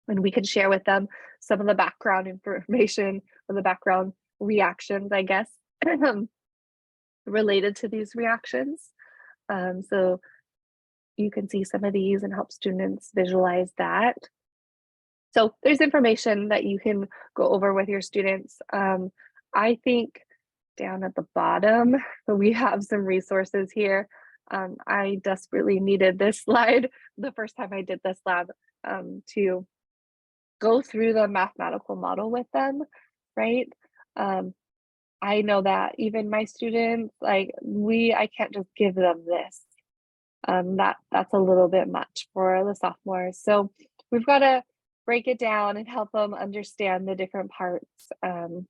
And we can share with them some of the background information or the background reactions, I guess, related to these reactions. So you can see some of these and help students visualize that. So there's information that you can go over with your students. I think down at the bottom, we have some resources here. I desperately needed this slide the first time I did this lab to go through the mathematical model with them, right? I know that even my students, I can't just give them this. That's a little bit much for the sophomores. So we've got to break it down and help them understand the different parts and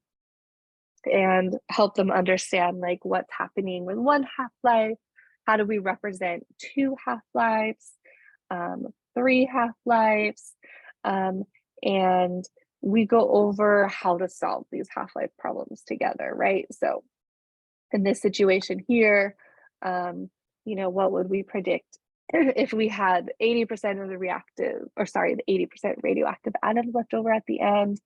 help them understand like what's happening with one half-life. How do we represent 2 half-lives, 3 half-lives, and we go over how to solve these half-life problems together, right? So in this situation here, what would we predict if we had 80% of the the 80% radioactive atoms left over at the end?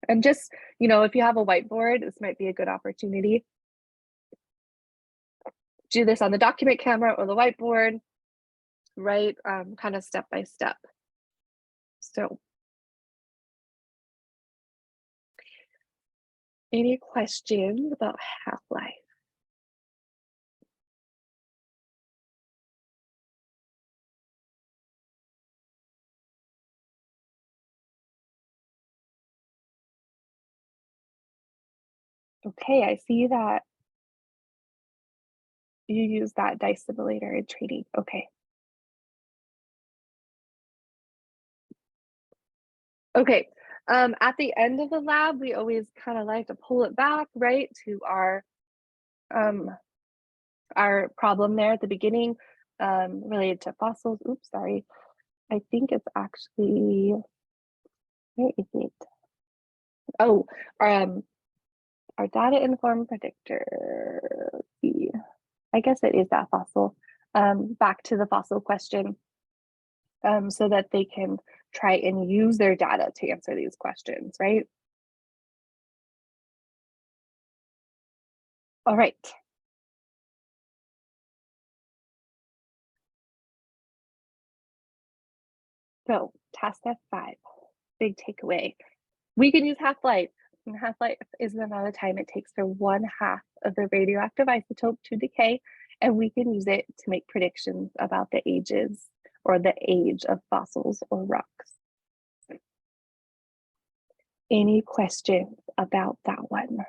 And just, if you have a whiteboard, this might be a good opportunity. Do this on the document camera or the whiteboard, right? Kind of step by step. So, any questions about half-life? Okay, I see that you use that dice simulator in training. Okay. Okay, at the end of the lab, we always kind of like to pull it back, right, to our problem there at the beginning, related to fossils. Oops, sorry. I think it's actually, where is it? Oh, our data informed predictor. Let's see. I guess it is that fossil. Back to the fossil question, so that they can try and use their data to answer these questions, right? All right. So task F5, big takeaway. We can use half-life. And half-life is the amount of time it takes for 1/2 of the radioactive isotope to decay, and we can use it to make predictions about the ages or the age of fossils or rocks. Any questions about that one?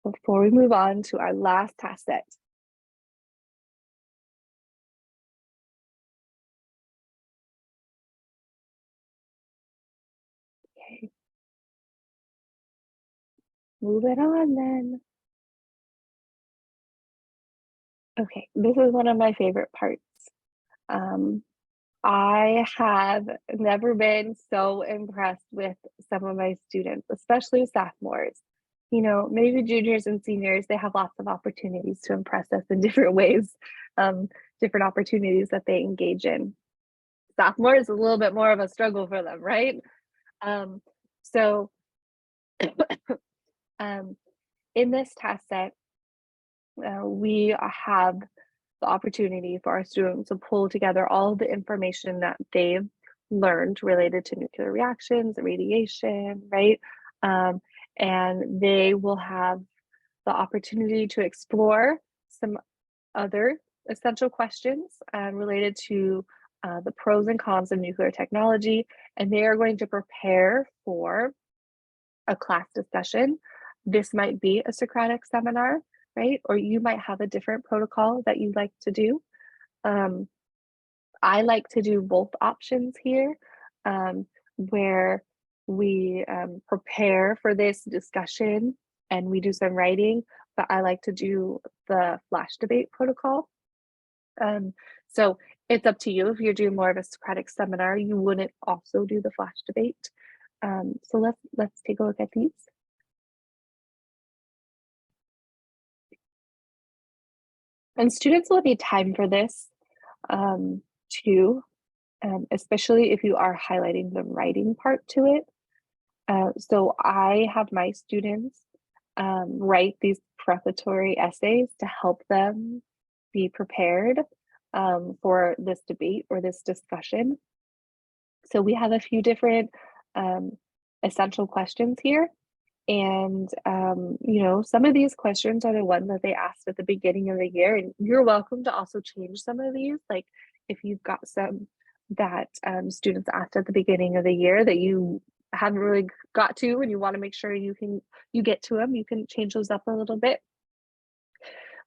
Before we move on to our last task set. Okay. Moving on then. Okay, this is one of my favorite parts. I have never been so impressed with some of my students, especially sophomores. Maybe juniors and seniors, they have lots of opportunities to impress us in different ways, different opportunities that they engage in. Sophomores is a little bit more of a struggle for them, right? So in this task set, we have the opportunity for our students to pull together all the information that they've learned related to nuclear reactions, radiation, right? And they will have the opportunity to explore some other essential questions related to the pros and cons of nuclear technology, and they are going to prepare for a class discussion. This might be a Socratic seminar, right? Or you might have a different protocol that you like to do. I like to do both options here, where we prepare for this discussion and we do some writing, but I like to do the flash debate protocol. So it's up to you. If you're doing more of a Socratic seminar, you wouldn't also do the flash debate. So let's take a look at these. And students will need time for this too, especially if you are highlighting the writing part to it. So I have my students write these prefatory essays to help them be prepared for this debate or this discussion. So we have a few different essential questions here. And, you know, some of these questions are the ones that they asked at the beginning of the year, and you're welcome to also change some of these. Like if you've got some that students asked at the beginning of the year that you haven't really got to and you want to make sure you get to them, you can change those up a little bit.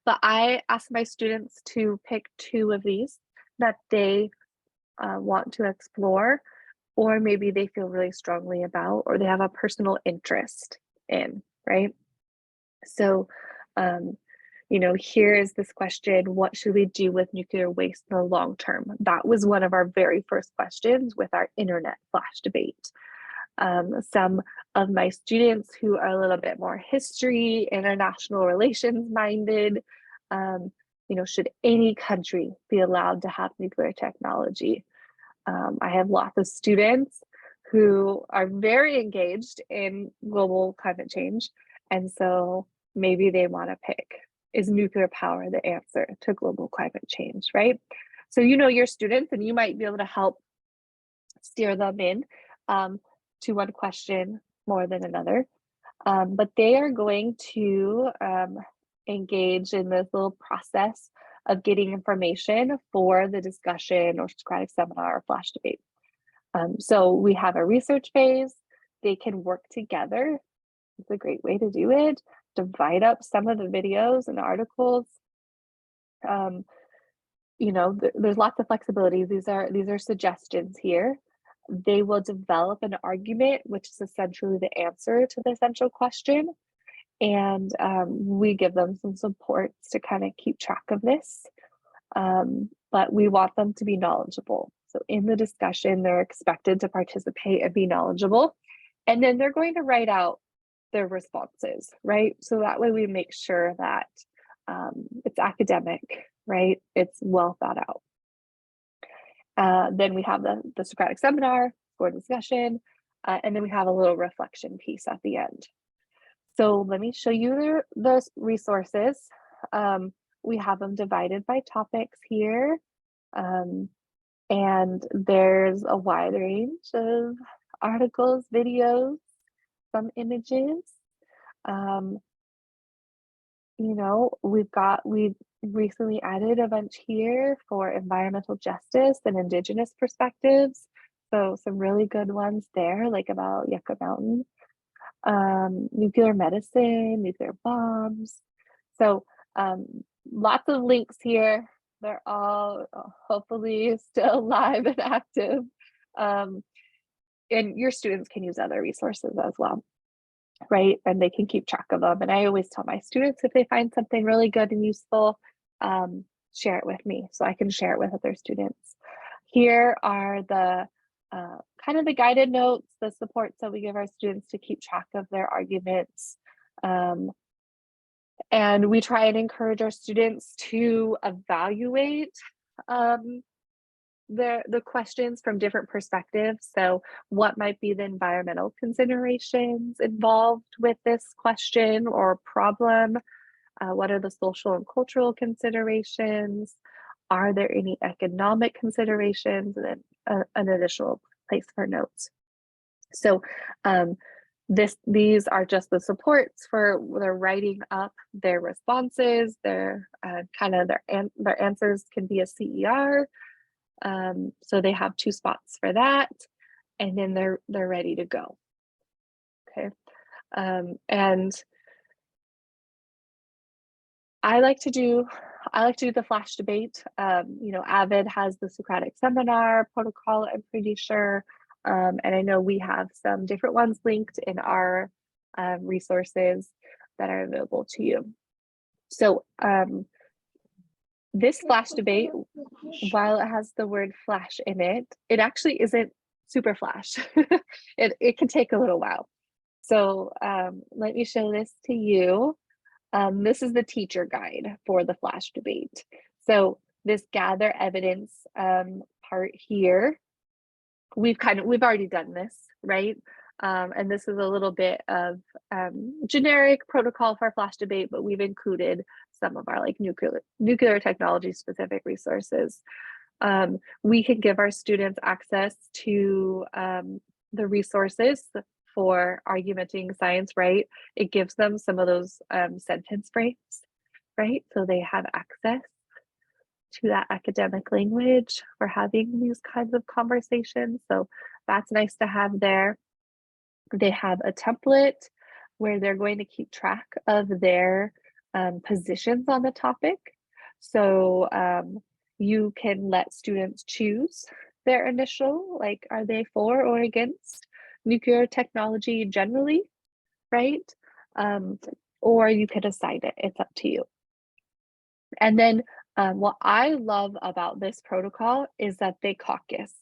But I asked my students to pick 2 of these that they want to explore, or maybe they feel really strongly about, or they have a personal interest in, right? So, you know, here is this question: what should we do with nuclear waste in the long term? That was one of our very first questions with our internet flash debate. Some of my students who are a little bit more history, international relations minded, you know, should any country be allowed to have nuclear technology? I have lots of students who are very engaged in global climate change. And so maybe they want to pick, is nuclear power the answer to global climate change, right? So you know your students, and you might be able to help steer them in to one question more than another. But they are going to engage in this little process of getting information for the discussion or Socratic seminar or flash debate. So we have a research phase. They can work together. It's a great way to do it. Divide up some of the videos and articles. You know, there's lots of flexibility. These are suggestions here. They will develop an argument, which is essentially the answer to the essential question. And we give them some supports to kind of keep track of this. But we want them to be knowledgeable. So in the discussion, they're expected to participate and be knowledgeable. And then they're going to write out their responses, right? So that way we make sure that it's academic, right? It's well thought out. Then we have the Socratic seminar for discussion, and then we have a little reflection piece at the end. So let me show you the resources. We have them divided by topics here. And there's a wide range of articles, videos, some images. You know, we've recently added a bunch here for environmental justice and Indigenous perspectives. So some really good ones there, like about Yucca Mountain. Nuclear medicine, nuclear bombs. So lots of links here. They're all hopefully still live and active. And your students can use other resources as well, right? And they can keep track of them. And I always tell my students, if they find something really good and useful, share it with me so I can share it with other students. Here are the kind of the guided notes, the supports that we give our students to keep track of their arguments. And we try and encourage our students to evaluate the questions from different perspectives. So what might be the environmental considerations involved with this question or problem? What are the social and cultural considerations? Are there any economic considerations? And then an additional place for notes. So these are just the supports for their writing up their responses. Their kind of their answers can be a CER. So they have 2 spots for that, and then they're ready to go. Okay. And I like to do the flash debate. You know, Avid has the Socratic seminar protocol, I'm pretty sure. And I know we have some different ones linked in our resources that are available to you. So this flash debate, while it has the word flash in it, it actually isn't super flash. It can take a little while. So let me show this to you. This is the teacher guide for the flash debate. So this gather evidence part here, we've already done this, right? And this is a little bit of generic protocol for flash debate, but we've included some of our like nuclear technology specific resources. We can give our students access to the resources for argumenting science, right? It gives them some of those sentence frames, right? So they have access to that academic language for having these kinds of conversations. So that's nice to have there. They have a template where they're going to keep track of their positions on the topic. So you can let students choose their initial, like, are they for or against nuclear technology generally, right? Or you could decide it, it's up to you. And then what I love about this protocol is that they caucus.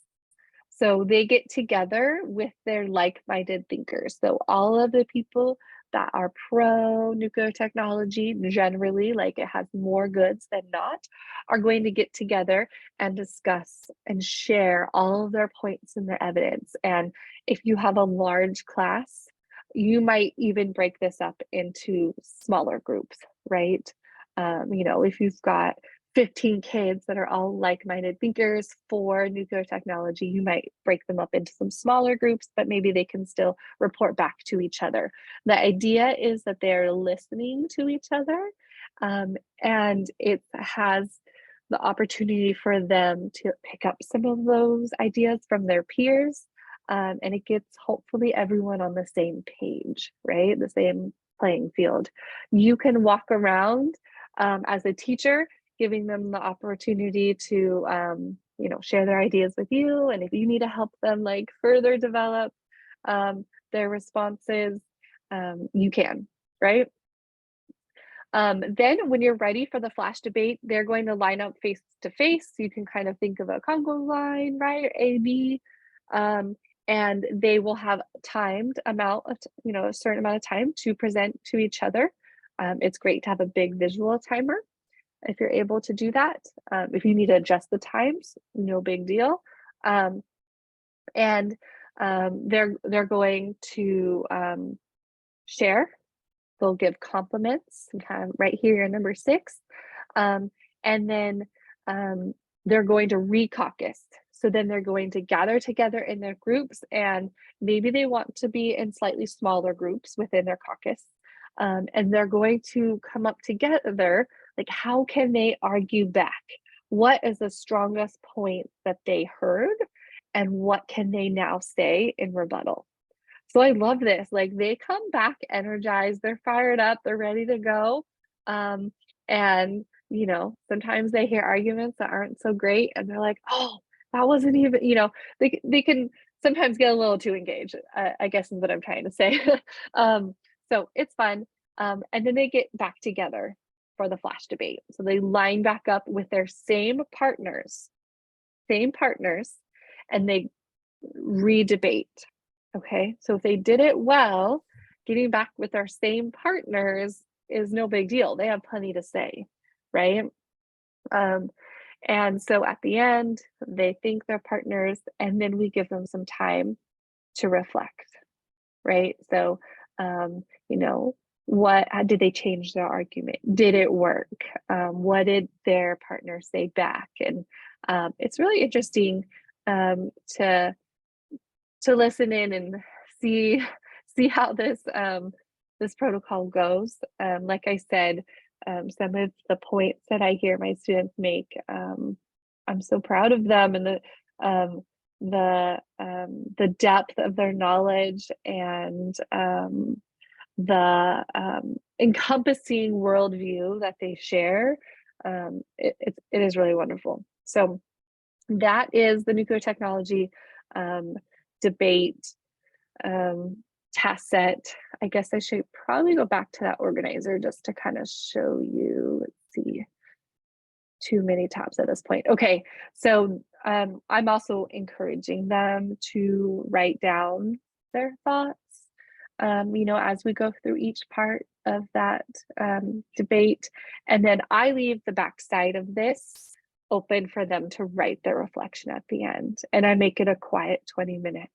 So they get together with their like-minded thinkers. So all of the people that are pro nuclear technology, generally, like it has more goods than not, are going to get together and discuss and share all of their points and their evidence. And if you have a large class, you might even break this up into smaller groups, right? You know, if you've got 15 kids that are all like-minded thinkers for nuclear technology, you might break them up into some smaller groups, but maybe they can still report back to each other. The idea is that they're listening to each other, and it has the opportunity for them to pick up some of those ideas from their peers, and it gets hopefully everyone on the same page, right? The same playing field. You can walk around as a teacher, giving them the opportunity to you know, share their ideas with you, and if you need to help them like further develop their responses, you can, right? Then when you're ready for the flash debate, they're going to line up face to face. You can kind of think of a Congo line, right? A, B, and they will have timed amount of, you know, a certain amount of time to present to each other. It's great to have a big visual timer if you're able to do that. If you need to adjust the times, no big deal. And they're going to share. They'll give compliments, kind of right here in number 6. And then they're going to re-caucus. So then they're going to gather together in their groups, and maybe they want to be in slightly smaller groups within their caucus. And they're going to come up together, like how can they argue back? What is the strongest point that they heard? And what can they now say in rebuttal? So I love this, like they come back energized, they're fired up, they're ready to go. And you know, sometimes they hear arguments that aren't so great and they're like, oh, that wasn't even, you know, they can sometimes get a little too engaged, I guess is what I'm trying to say. So it's fun. And then they get back together for the flash debate. So they line back up with their same partners, and they re-debate. Okay, so if they did it well, getting back with our same partners is no big deal. They have plenty to say, right? And so at the end, they thank their partners, and then we give them some time to reflect, right? So, you know, what did they change their argument? Did it work? What did their partner say back? And it's really interesting to listen in and see how this this protocol goes. Like I said, some of the points that I hear my students make, I'm so proud of them and the depth of their knowledge and the encompassing worldview that they share. It is really wonderful. So that is the nuclear technology debate task set. I guess I should probably go back to that organizer just to kind of show you. Let's see, too many tabs at this point. Okay, so I'm also encouraging them to write down their thoughts, as we go through each part of that debate. And then I leave the backside of this open for them to write their reflection at the end. And I make it a quiet 20 minutes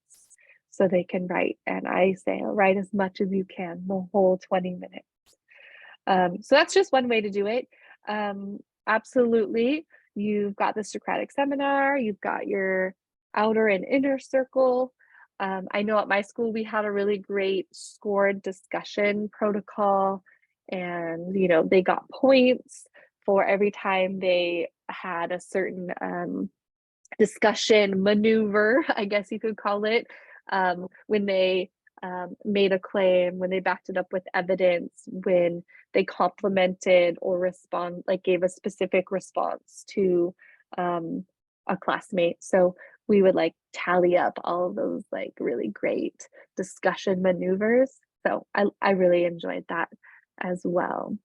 so they can write. And I say, write as much as you can, the whole 20 minutes. So that's just one way to do it. Absolutely. You've got the Socratic seminar, you've got your outer and inner circle. I know at my school we had a really great scored discussion protocol, and they got points for every time they had a certain discussion maneuver, I guess you could call it, when they made a claim, when they backed it up with evidence, when they complimented or gave a specific response to a classmate. So we would tally up all of those really great discussion maneuvers. So I really enjoyed that as well.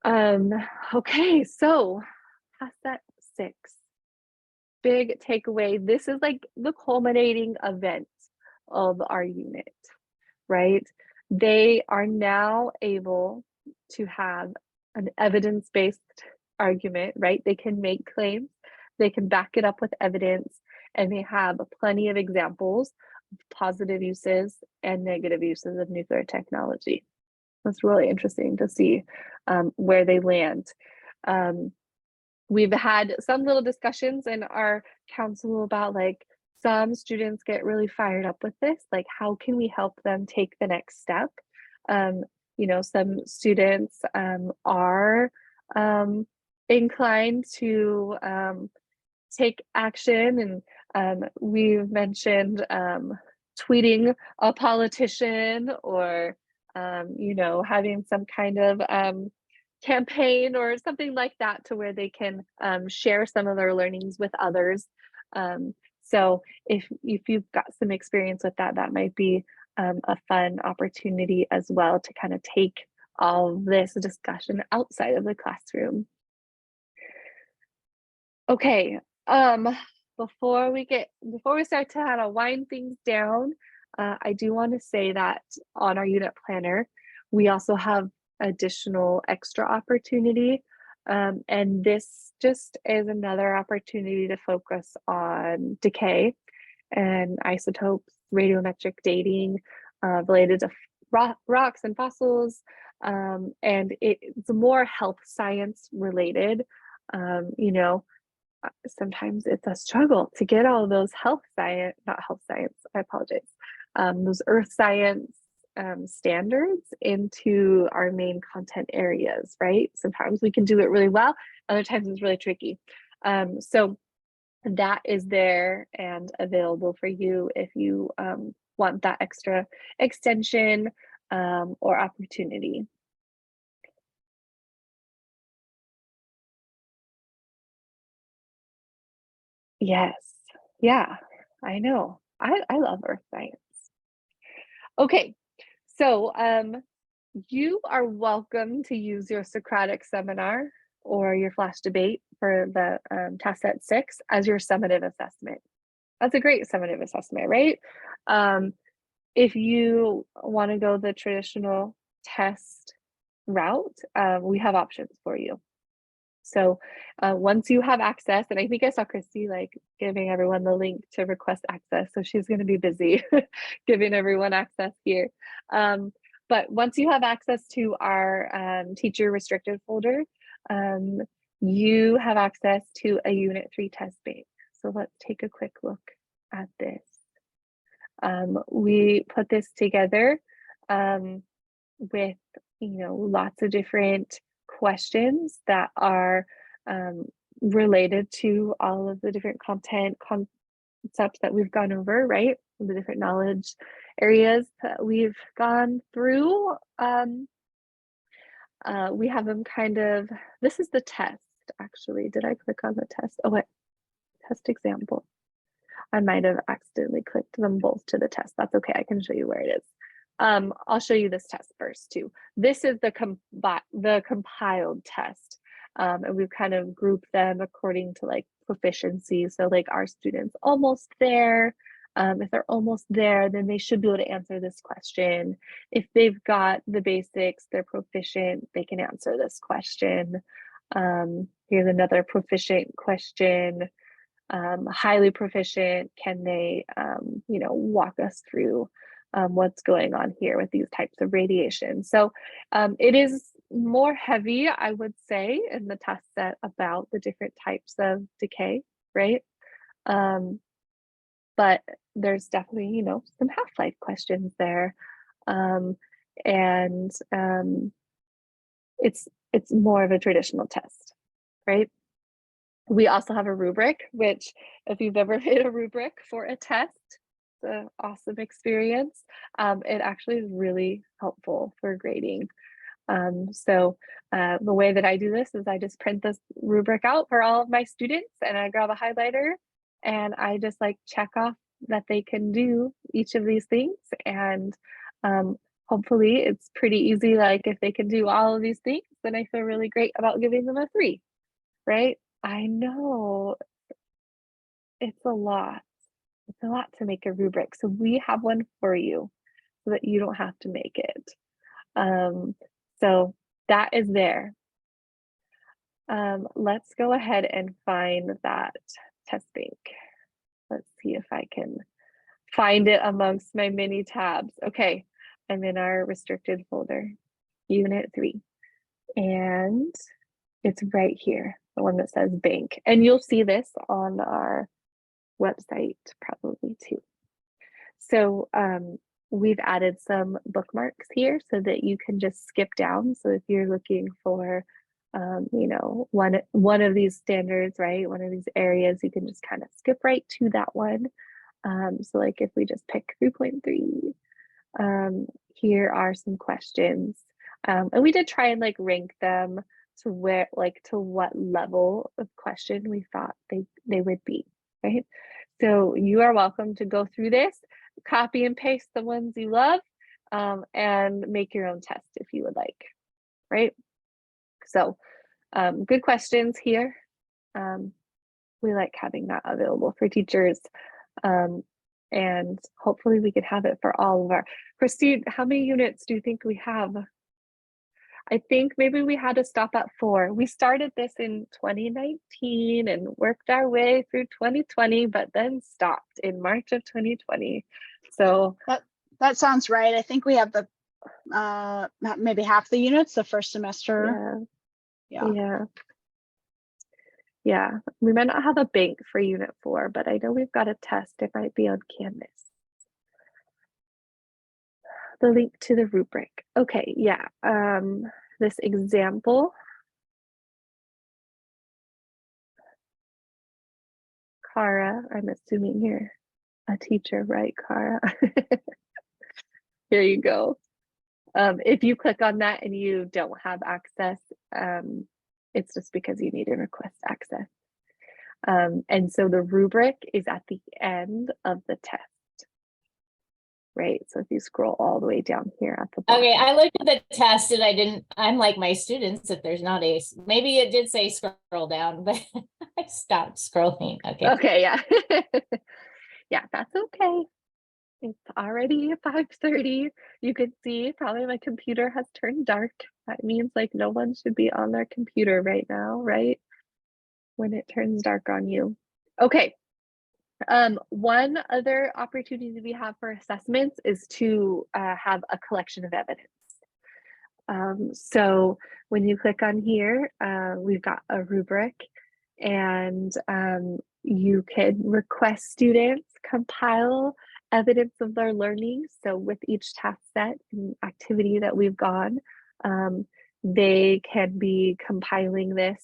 Okay, so TASET 6. Big takeaway. This is the culminating event of our unit, right? They are now able to have an evidence-based argument, right? They can make claims, they can back it up with evidence, and they have plenty of examples of positive uses and negative uses of nuclear technology. That's really interesting to see where they land. We've had some little discussions in our council about some students get really fired up with this, how can we help them take the next step? Some students are inclined to take action, and we've mentioned tweeting a politician or having some kind of campaign or something like that to where they can share some of their learnings with others. So if you've got some experience with that, that might be a fun opportunity as well to kind of take all this discussion outside of the classroom. Okay, before we start to kind of wind things down, I do want to say that on our unit planner, we also have additional extra opportunity. And this just is another opportunity to focus on decay and isotopes, radiometric dating related to rocks and fossils. And it's more health science related. Sometimes it's a struggle to get all of those those earth science standards into our main content areas, right? Sometimes we can do it really well, other times it's really tricky. So that is there and available for you if you want that extra extension or opportunity. Yes, yeah, I know. I love earth science. Okay, so you are welcome to use your Socratic seminar or your flash debate for the TASET 6 as your summative assessment. That's a great summative assessment, right? If you want to go the traditional test route, we have options for you. So once you have access, and I think I saw Christy giving everyone the link to request access, so she's going to be busy giving everyone access here. But once you have access to our teacher restricted folder, you have access to a Unit 3 test bank. So let's take a quick look at this. We put this together with lots of different questions that are related to all of the different concepts that we've gone over, right? The different knowledge areas that we've gone through. We have them kind of, this is the test, actually. Did I click on the test? Oh, wait, test example. I might have accidentally clicked them both to the test. That's okay, I can show you where it is. I'll show you this test first too. This is the compiled test. And we've kind of grouped them according to like proficiency. So like our students almost there. If they're almost there, then they should be able to answer this question. If they've got the basics, they're proficient, they can answer this question. Here's another proficient question. Highly proficient, can they, you know, walk us through what's going on here with these types of radiation. So it is more heavy, I would say, in the test set about the different types of decay, right? But there's definitely, you know, some half-life questions there. It's more of a traditional test, right? We also have a rubric, which if you've ever made a rubric for a test, it's an awesome experience. It actually is really helpful for grading. So the way that I do this is I just print this rubric out for all of my students and I grab a highlighter and I just like check off that they can do each of these things. And hopefully it's pretty easy. Like if they can do all of these things, then I feel really great about giving them a 3, right? I know it's a lot. It's a lot to make a rubric. So we have one for you so that you don't have to make it. So that is there. Let's go ahead and find that test bank. Let's see if I can find it amongst my many tabs. Okay, I'm in our restricted folder, Unit 3. And it's right here, the one that says bank. And you'll see this on our website probably too. So we've added some bookmarks here so that you can just skip down. So if you're looking for, you know, one of these standards, right, one of these areas, you can just kind of skip right to that one. So like if we just pick 3.3, here are some questions. And we did try and like rank them to where, like to what level of question we thought they would be, right? So you are welcome to go through this, copy and paste the ones you love, and make your own test if you would like, right? So good questions here. We like having that available for teachers. And hopefully we could have it for all of our, Christine, how many units do you think we have? I think maybe we had to stop at 4. We started this in 2019 and worked our way through 2020, but then stopped in March of 2020. So that sounds right. I think we have the maybe half the units the first semester. Yeah. We might not have a bank for Unit 4, but I know we've got a test. It might be on Canvas. The link to the rubric. Okay, yeah. This example. Kara, I'm assuming you're a teacher, right, Kara? Here you go. If you click on that and you don't have access, it's just because you need to request access. And so the rubric is at the end of the test. Right, so if you scroll all the way down here at the bottom. Okay, I looked at the test and I'm like my students, if there's not a, maybe it did say scroll down, but I stopped scrolling. Okay, yeah. Yeah, that's okay. It's already 5:30. You can see probably my computer has turned dark. That means like no one should be on their computer right now, right? When it turns dark on you. Okay. One other opportunity we have for assessments is to have a collection of evidence. So when you click on here, we've got a rubric and you can request students compile evidence of their learning. So with each task set and activity that we've gone, they can be compiling this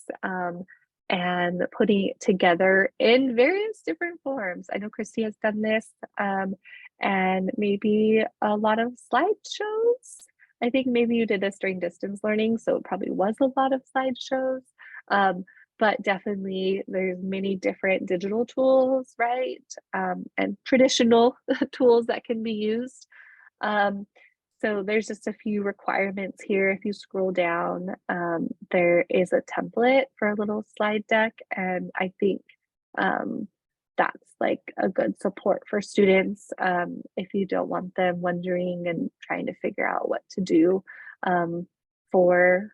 and putting it together in various different forms. I know Christy has done this, and maybe a lot of slideshows. I think maybe you did this during distance learning, so it probably was a lot of slideshows. But definitely there's many different digital tools, right? And traditional tools that can be used. So there's just a few requirements here. If you scroll down, there is a template for a little slide deck, and I think that's like a good support for students if you don't want them wondering and trying to figure out what to do for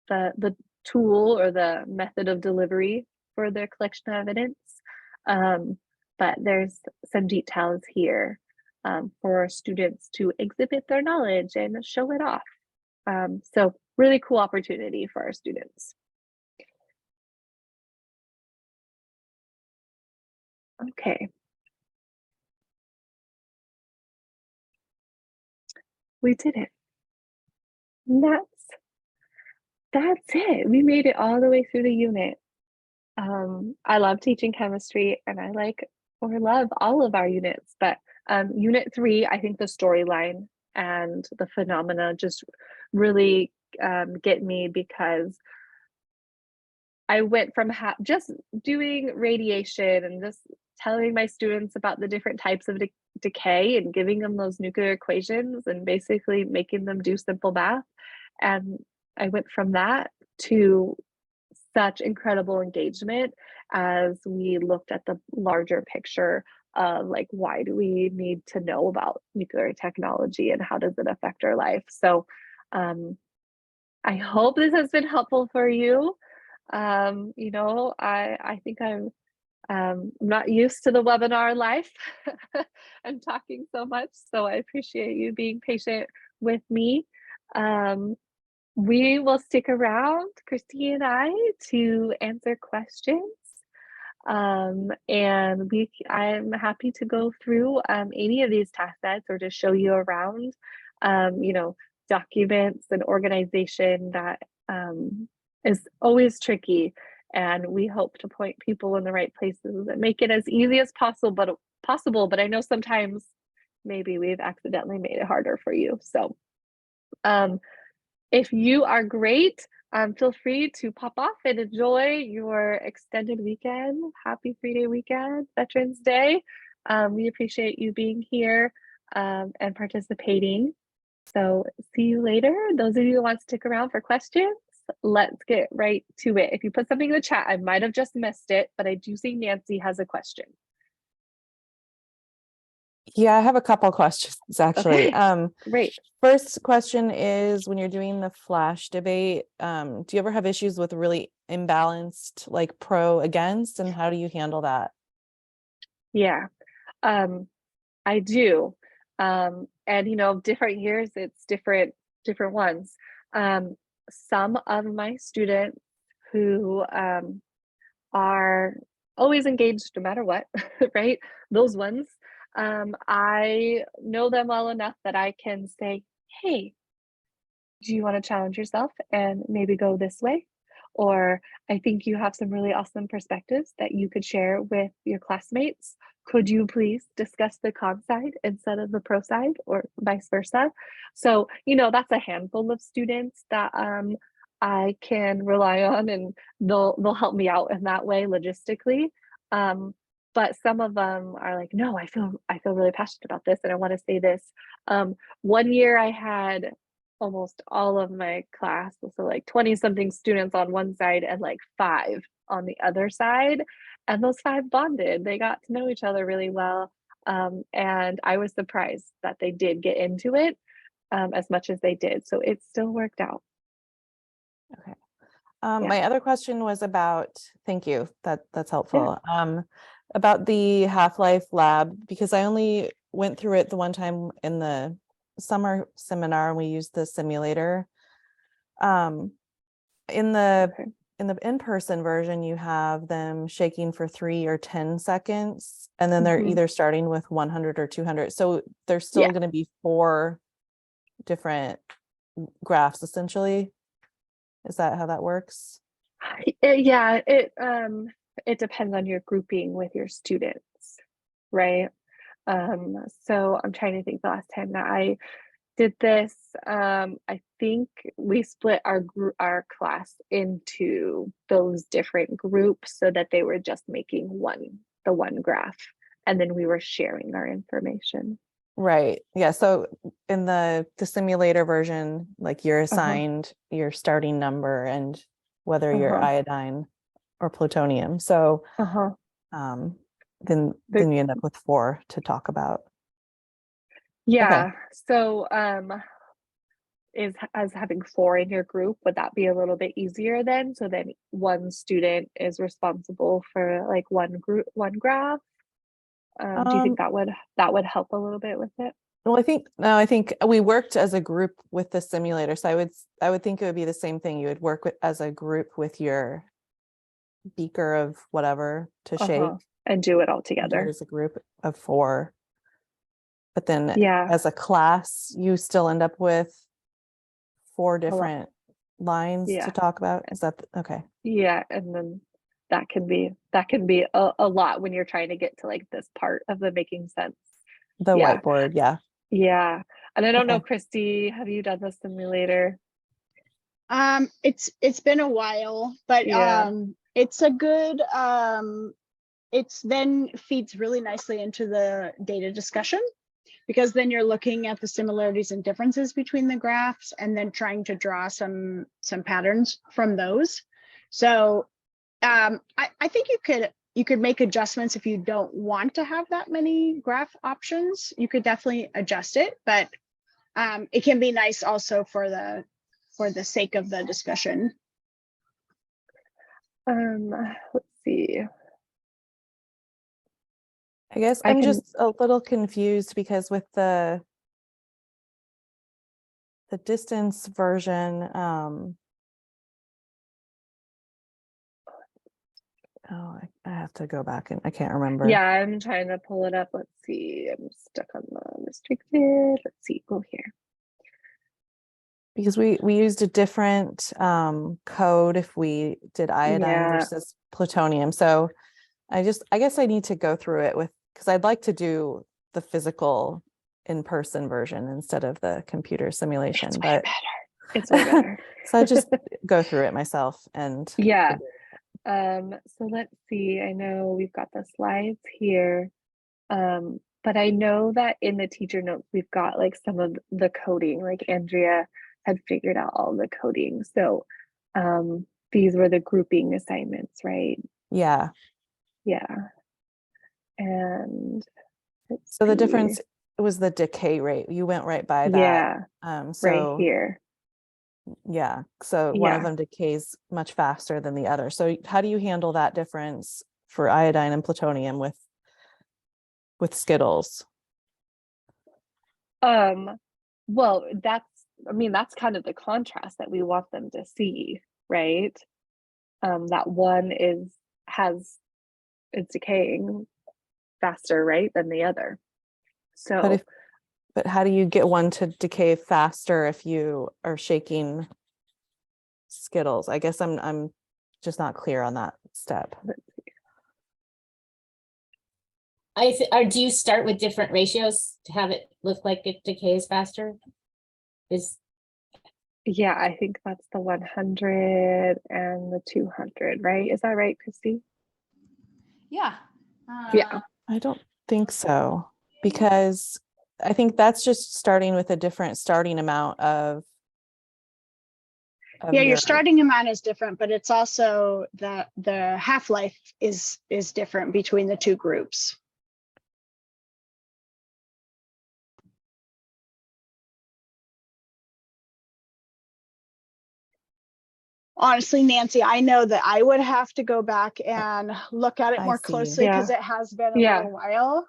the tool or the method of delivery for their collection of evidence. But there's some details here for students to exhibit their knowledge and show it off. So really cool opportunity for our students. Okay. We did it. And that's it. We made it all the way through the unit. I love teaching chemistry, and I like or love all of our units, but unit 3, I think the storyline and the phenomena just really get me, because I went from just doing radiation and just telling my students about the different types of decay and giving them those nuclear equations and basically making them do simple math. And I went from that to such incredible engagement as we looked at the larger picture of like, why do we need to know about nuclear technology and how does it affect our life? So I hope this has been helpful for you. You know, I think I'm not used to the webinar life and talking so much, so I appreciate you being patient with me. We will stick around, Christy and I, to answer questions. And I'm happy to go through any of these task sets or to show you around, you know, documents and organization that is always tricky. And we hope to point people in the right places and make it as easy as possible. But I know sometimes maybe we've accidentally made it harder for you. So if you are great, feel free to pop off and enjoy your extended weekend. Happy 3-day weekend, Veterans Day. We appreciate you being here and participating. So see you later. Those of you who want to stick around for questions, let's get right to it. If you put something in the chat, I might have just missed it, but I do see Nancy has a question. Yeah, I have a couple questions actually. Okay, great. First question is, when you're doing the flash debate, do you ever have issues with really imbalanced, like pro against, and how do you handle that? Yeah, I do. And you know, different years, it's different ones. Some of my students who are always engaged no matter what, right? Those ones, I know them well enough that I can say, hey, do you want to challenge yourself and maybe go this way? Or I think you have some really awesome perspectives that you could share with your classmates. Could you please discuss the con side instead of the pro side, or vice versa? So, you know, that's a handful of students that I can rely on, and they'll help me out in that way logistically. But some of them are like, no, I feel really passionate about this and I want to say this. One year I had almost all of my class, so like 20 something students on one side and like 5 on the other side, and those 5 bonded. They got to know each other really well, and I was surprised that they did get into it as much as they did, so it still worked out. Okay. Yeah. My other question was about, thank you, that's helpful. About the Half-Life lab, because I only went through it the one time in the summer seminar and we used the simulator. In the in-person version, you have them shaking for 3 or 10 seconds, and then they're either starting with 100 or 200. So there's still going to be 4 different graphs essentially. Is that how that works? Yeah, it depends on your grouping with your students, right? So I'm trying to think the last time that I did this, I think we split our class into those different groups so that they were just making the one graph, and then we were sharing our information. Right. Yeah. So in the simulator version, like you're Uh-huh. assigned your starting number and whether you're Uh-huh. iodine or plutonium. So Uh-huh. then you end up with 4 to talk about. Yeah. So is as having 4 in your group, would that be a little bit easier then? So then one student is responsible for like one graph. Do you think that would help a little bit with it? Well, I think we worked as a group with the simulator. So I would think it would be the same thing. You would work as a group with your beaker of whatever to shake. And do it all Do it together. as a group of 4. But then Yeah. as a class, you still end up with 4 different lines Yeah. to talk about. Is that okay? Yeah, and then that can be a lot when you're trying to get to like this part of the making sense. The Yeah. whiteboard, yeah. Yeah. And I don't know, Okay. Christy, have you done the simulator? It's been a while, but Yeah. it's a good it's then feeds really nicely into the data discussion, because then you're looking at the similarities and differences between the graphs and then trying to draw some patterns from those. So I think you could make adjustments if you don't want to have that many graph options. You could definitely adjust it, but it can be nice also for the sake of the discussion. Let's see. I guess I I'm can- just a little confused because with the distance version, I have to go back and I can't remember. Yeah, I'm trying to pull it up. Let's see. I'm stuck on the restricted. Let's see. Go here. Because we used a different code if we did iodine Yeah. versus plutonium. So I guess I need to go through it because I'd like to do the physical in-person version instead of the computer simulation. It's way But better. It's way better. so I just go through it myself and Yeah. So let's see. I know we've got the slides here. But I know that in the teacher notes, we've got like some of the coding, like Andrea had figured out all the coding. So these were the grouping assignments, right? yeah. Yeah. And So the difference was the decay rate. You went right by that. Yeah. So right here. yeah. So one of Yeah. them decays much faster than the other. So how do you handle that difference for iodine and plutonium with Skittles? Well, that's kind of the contrast that we want them to see, right? That one is decaying faster, right, than the other. So But how do you get one to decay faster if you are shaking Skittles? I guess I'm just not clear on that step. Or do you start with different ratios to have it look like it decays faster? yeah, I think that's the 100 and the 200, right? Is that right, Christy? Yeah. Yeah. I don't think so, because I think that's just starting with a different starting amount of Yeah, your your starting amount is different, but it's also the half-life is different between the two groups. Honestly, Nancy, I know that I would have to go back and look at it I more see. closely because it has been a little while.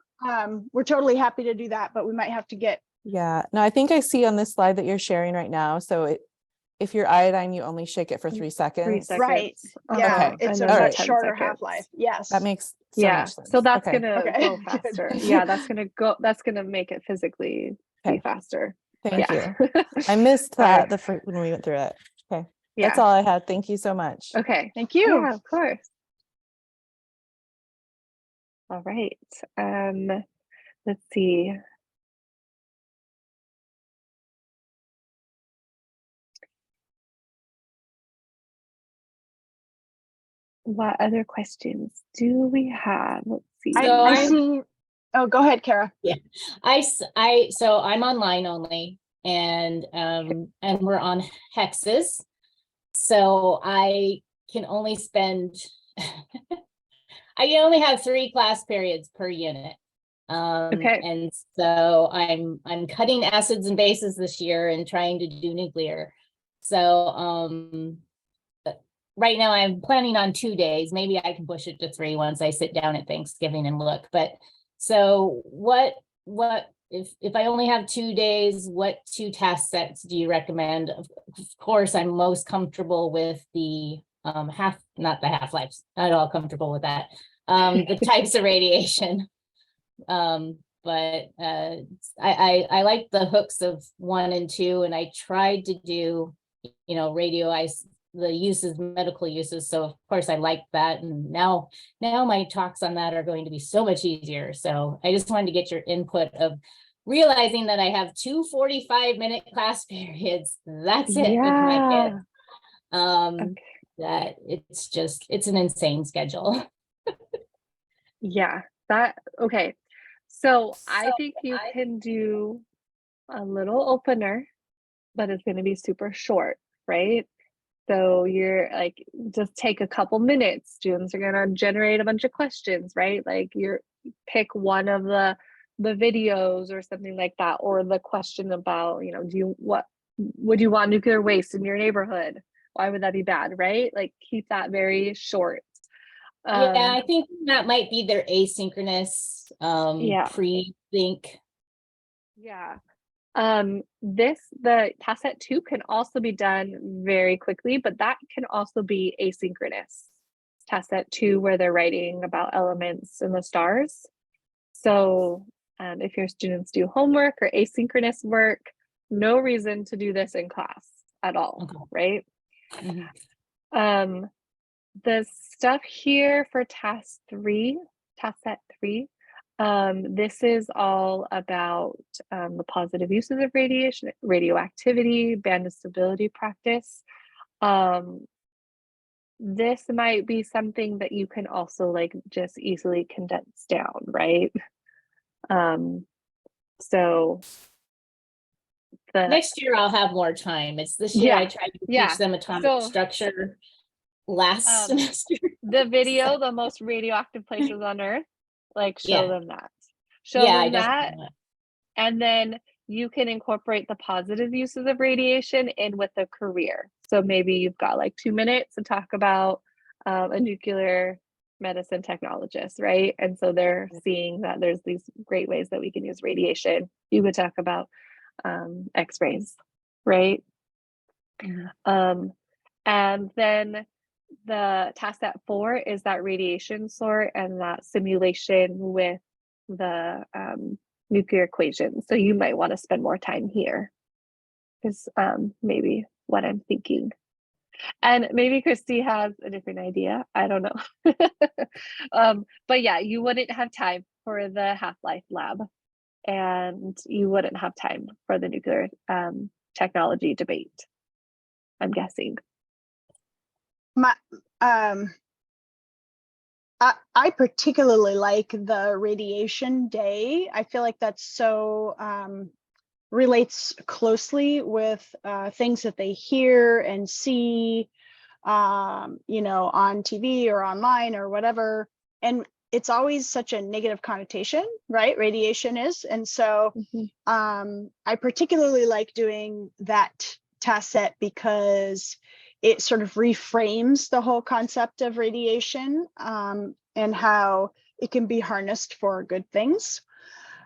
We're totally happy to do that, but we might have to get. Yeah, no, I think I see on this slide that you're sharing right now. So if you're iodine, you only shake it for 3 seconds. 3 seconds. Right. Yeah, Okay. it's a All much right. shorter half-life. Yes. That makes so much sense. So that's Okay. gonna go faster. Yeah, that's gonna make it physically be faster. Thank Yeah. you. I missed All that right. when we went through it. Okay. That's Yeah. all I had. Thank you so much. Okay. Thank you. Yeah, of course. All right. Let's see. What other questions do we have? Let's see. I, So I I'm- see. Oh, go ahead, Kara. So I'm online only and we're on hexes. So I can only spend, I can only have 3 class periods per unit. Okay. And so I'm cutting acids and bases this year and trying to do nuclear. So, right now I'm planning on 2 days. Maybe I can push it to 3 once I sit down at Thanksgiving and look. But so what if I only have 2 days, what 2 task sets do you recommend? Of course, I'm most comfortable with the not the half-lives, not at all comfortable with that. The types of radiation. But I like the hooks of 1 and 2, and I tried to do, the uses, medical uses. So of course I like that. And now my talks on that are going to be so much easier. So I just wanted to get your input of realizing that I have 2 45-minute class periods. That's it with my Yeah. kids. Okay. That it's an insane schedule. Yeah. Okay. So I think you can do a little opener, but it's going to be super short, right? So you're like, just take a couple minutes. Students are going to generate a bunch of questions, right? Like pick one of the videos or something like that, or the question about, would you want nuclear waste in your neighborhood? Why would that be bad, right? Like keep that very short. Yeah, I think that might be their asynchronous Yeah. pre-think. Yeah. The task set 2 can also be done very quickly, but that can also be asynchronous. Task set 2, where they're writing about elements in the stars. So if your students do homework or asynchronous work, no reason to do this in class at all, Okay. right? Mhm. The stuff here for task set 3, this is all about the positive uses of radiation, radioactivity, band of stability practice. This might be something that you can also like just easily condense down, right? So Next year I'll have more time. It's this year I tried to teach them atomic So structure last semester. the video, the most radioactive places on Earth, like show them that. Show I them that, definitely want. and then you can incorporate the positive uses of radiation in with a career. So maybe you've got like 2 minutes to talk about a nuclear medicine technologist, right? And so they're seeing that there's these great ways that we can use radiation. You could talk about x-rays, right? Mhm. And then the task set 4 is that radiation sort and that simulation with the nuclear equation. So you might want to spend more time here is maybe what I'm thinking. And maybe Christy has a different idea. I don't know. But yeah, you wouldn't have time for the half-life lab, and you wouldn't have time for the nuclear technology debate, I'm guessing. I particularly like the radiation day. I feel like that's so relates closely with things that they hear and see, on TV or online or whatever. And it's always such a negative connotation, right? Radiation is. And so I particularly like doing that task set because it sort of reframes the whole concept of radiation and how it can be harnessed for good things.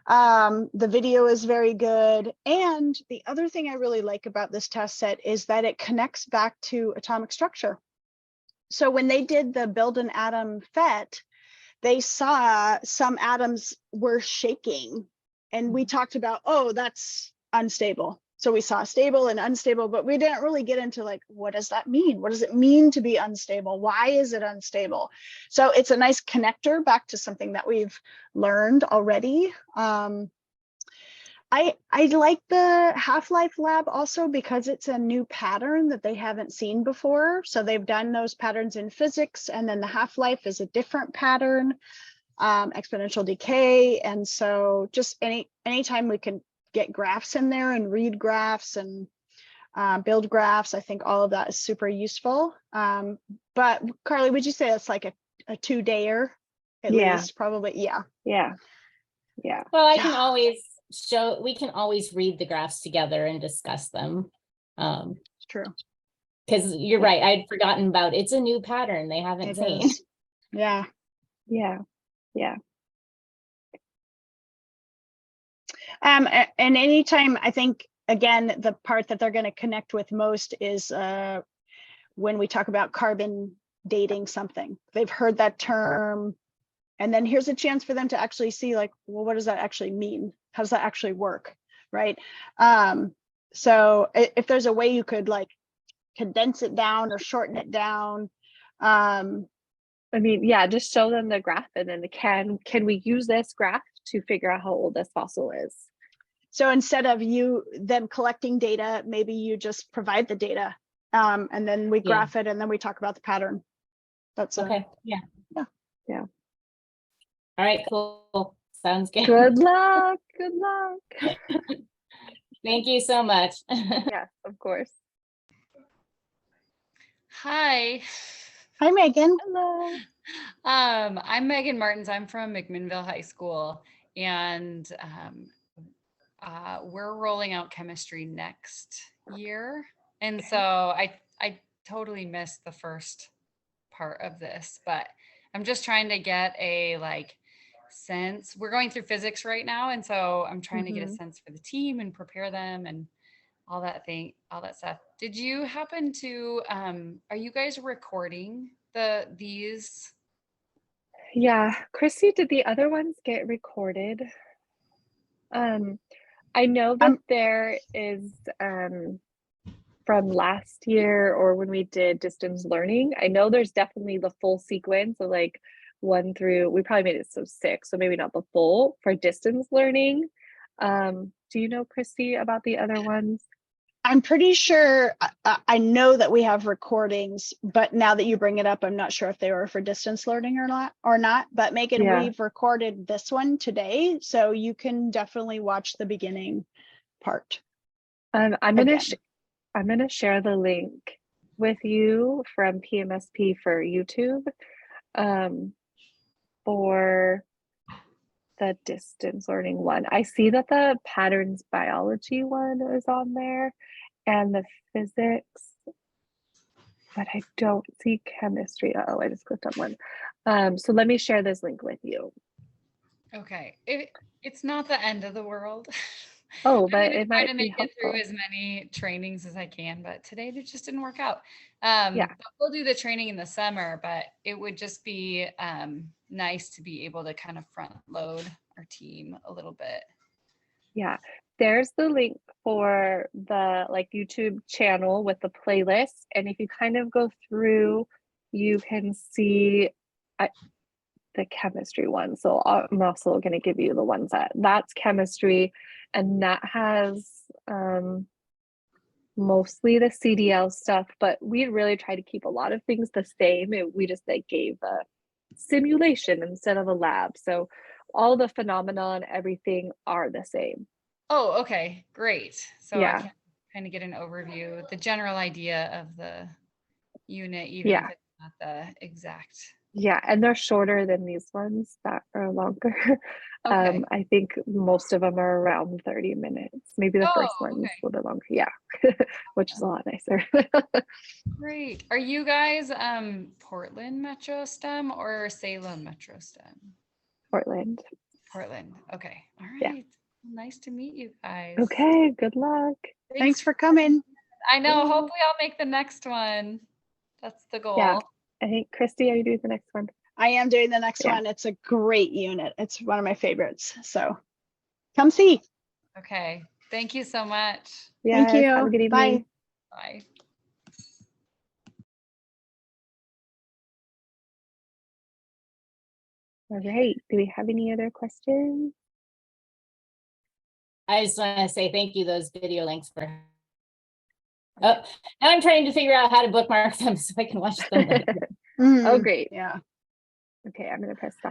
The video is very good. And the other thing I really like about this task set is that it connects back to atomic structure. So when they did the Build an Atom PhET, they saw some atoms were shaking. And we talked about, oh, that's unstable. So we saw stable and unstable, but we didn't really get into like, what does that mean? What does it mean to be unstable? Why is it unstable? So it's a nice connector back to something that we've learned already. I like the Half-Life Lab also because it's a new pattern that they haven't seen before. So they've done those patterns in physics, and then the half-life is a different pattern, exponential decay. And so just anytime we can get graphs in there and read graphs and build graphs, I think all of that is super useful. But Carly, would you say it's like a 2-dayer at Yeah. least? Probably, yeah. Yeah. Well, I can Yeah. always we can always read the graphs together and discuss them. It's true. Because you're right, I'd forgotten about, it's a new pattern they haven't It seen. is. Yeah. Yeah. And anytime, I think, again, the part that they're going to connect with most is when we talk about carbon dating something. They've heard that term, and then here's a chance for them to actually see, like, well, what does that actually mean? How does that actually work, right? So if there's a way you could like condense it down or shorten it down, I mean, yeah, just show them the graph and then can we use this graph to figure out how old this fossil is? so instead of them collecting data, maybe you just provide the data, and then we graph it, and then we talk about the pattern. That's Okay, yeah. Yeah. All right, cool. Sounds good. Good luck. Good luck. Thank you so much. Yes, of course. Hi. Hi, Megan. Hello. I'm Megan Martins. I'm from McMinnville High School, and we're rolling out chemistry next year. And so I totally missed the first part of this, but I'm just trying to get a sense. We're going through physics right now, and so I'm trying to get a sense for the team and prepare them and all that stuff. Did you happen to are you guys recording these? Yeah, Christy, did the other ones get recorded? I know that there is from last year or when we did distance learning, I know there's definitely the full sequence of like 1 through, we probably made it so 6, so maybe not the full for distance learning. Do you know, Christy, about the other ones? I'm pretty sure, I know that we have recordings, but now that you bring it up, I'm not sure if they were for distance learning or not. But Megan, Yeah. we've recorded this one today, so you can definitely watch the beginning part. I'm Again. gonna share the link with you from PMSP for YouTube for the distance learning one. I see that the patterns biology one is on there and the physics, but I don't see chemistry. Oh, I just clicked on one. So let me share this link with you. Okay, it's not the end of the world. Oh, but I'm gonna it try might to be make it through helpful. as many trainings as I can, but today it just didn't work out. Yeah. But we'll do the training in the summer, but it would just be nice to be able to kind of front load our team a little bit. Yeah, there's the link for the YouTube channel with the playlist. And if you kind of go through, you can see the chemistry one. So I'm also going to give you the ones that's chemistry, and that has mostly the CDL stuff, but we really try to keep a lot of things the same. We just gave a simulation instead of a lab. So all the phenomena and everything are the same. Oh, okay, great. So Yeah. I can kind of get an overview, the general idea of the unit, even Yeah. if it's not the exact. Yeah, and they're shorter than these ones that are longer. Okay. I think most of them are around 30 minutes. Maybe the first Oh, one's okay. a little bit longer. Yeah, which is a lot nicer. Great. Are you guys Portland Metro STEM or Salem Metro STEM? Portland. Portland. Okay. All Yeah. right. Nice to meet you guys. Okay, good luck. Thanks for coming. I know. Bye. Hopefully I'll make the next one. That's the goal. Yeah. I think, Christy, are you doing the next one? I am doing the next Yeah. one. It's a great unit. It's one of my favorites. So come see. Okay. Thank you so much. Yes, you. have a good Bye. evening. Bye. All right. Do we have any other questions? I just want to say thank you, those video links for. Oh, now I'm trying to figure out how to bookmark them so I can watch them later. Oh, Mhm. great. Yeah. Okay, I'm going to press stop.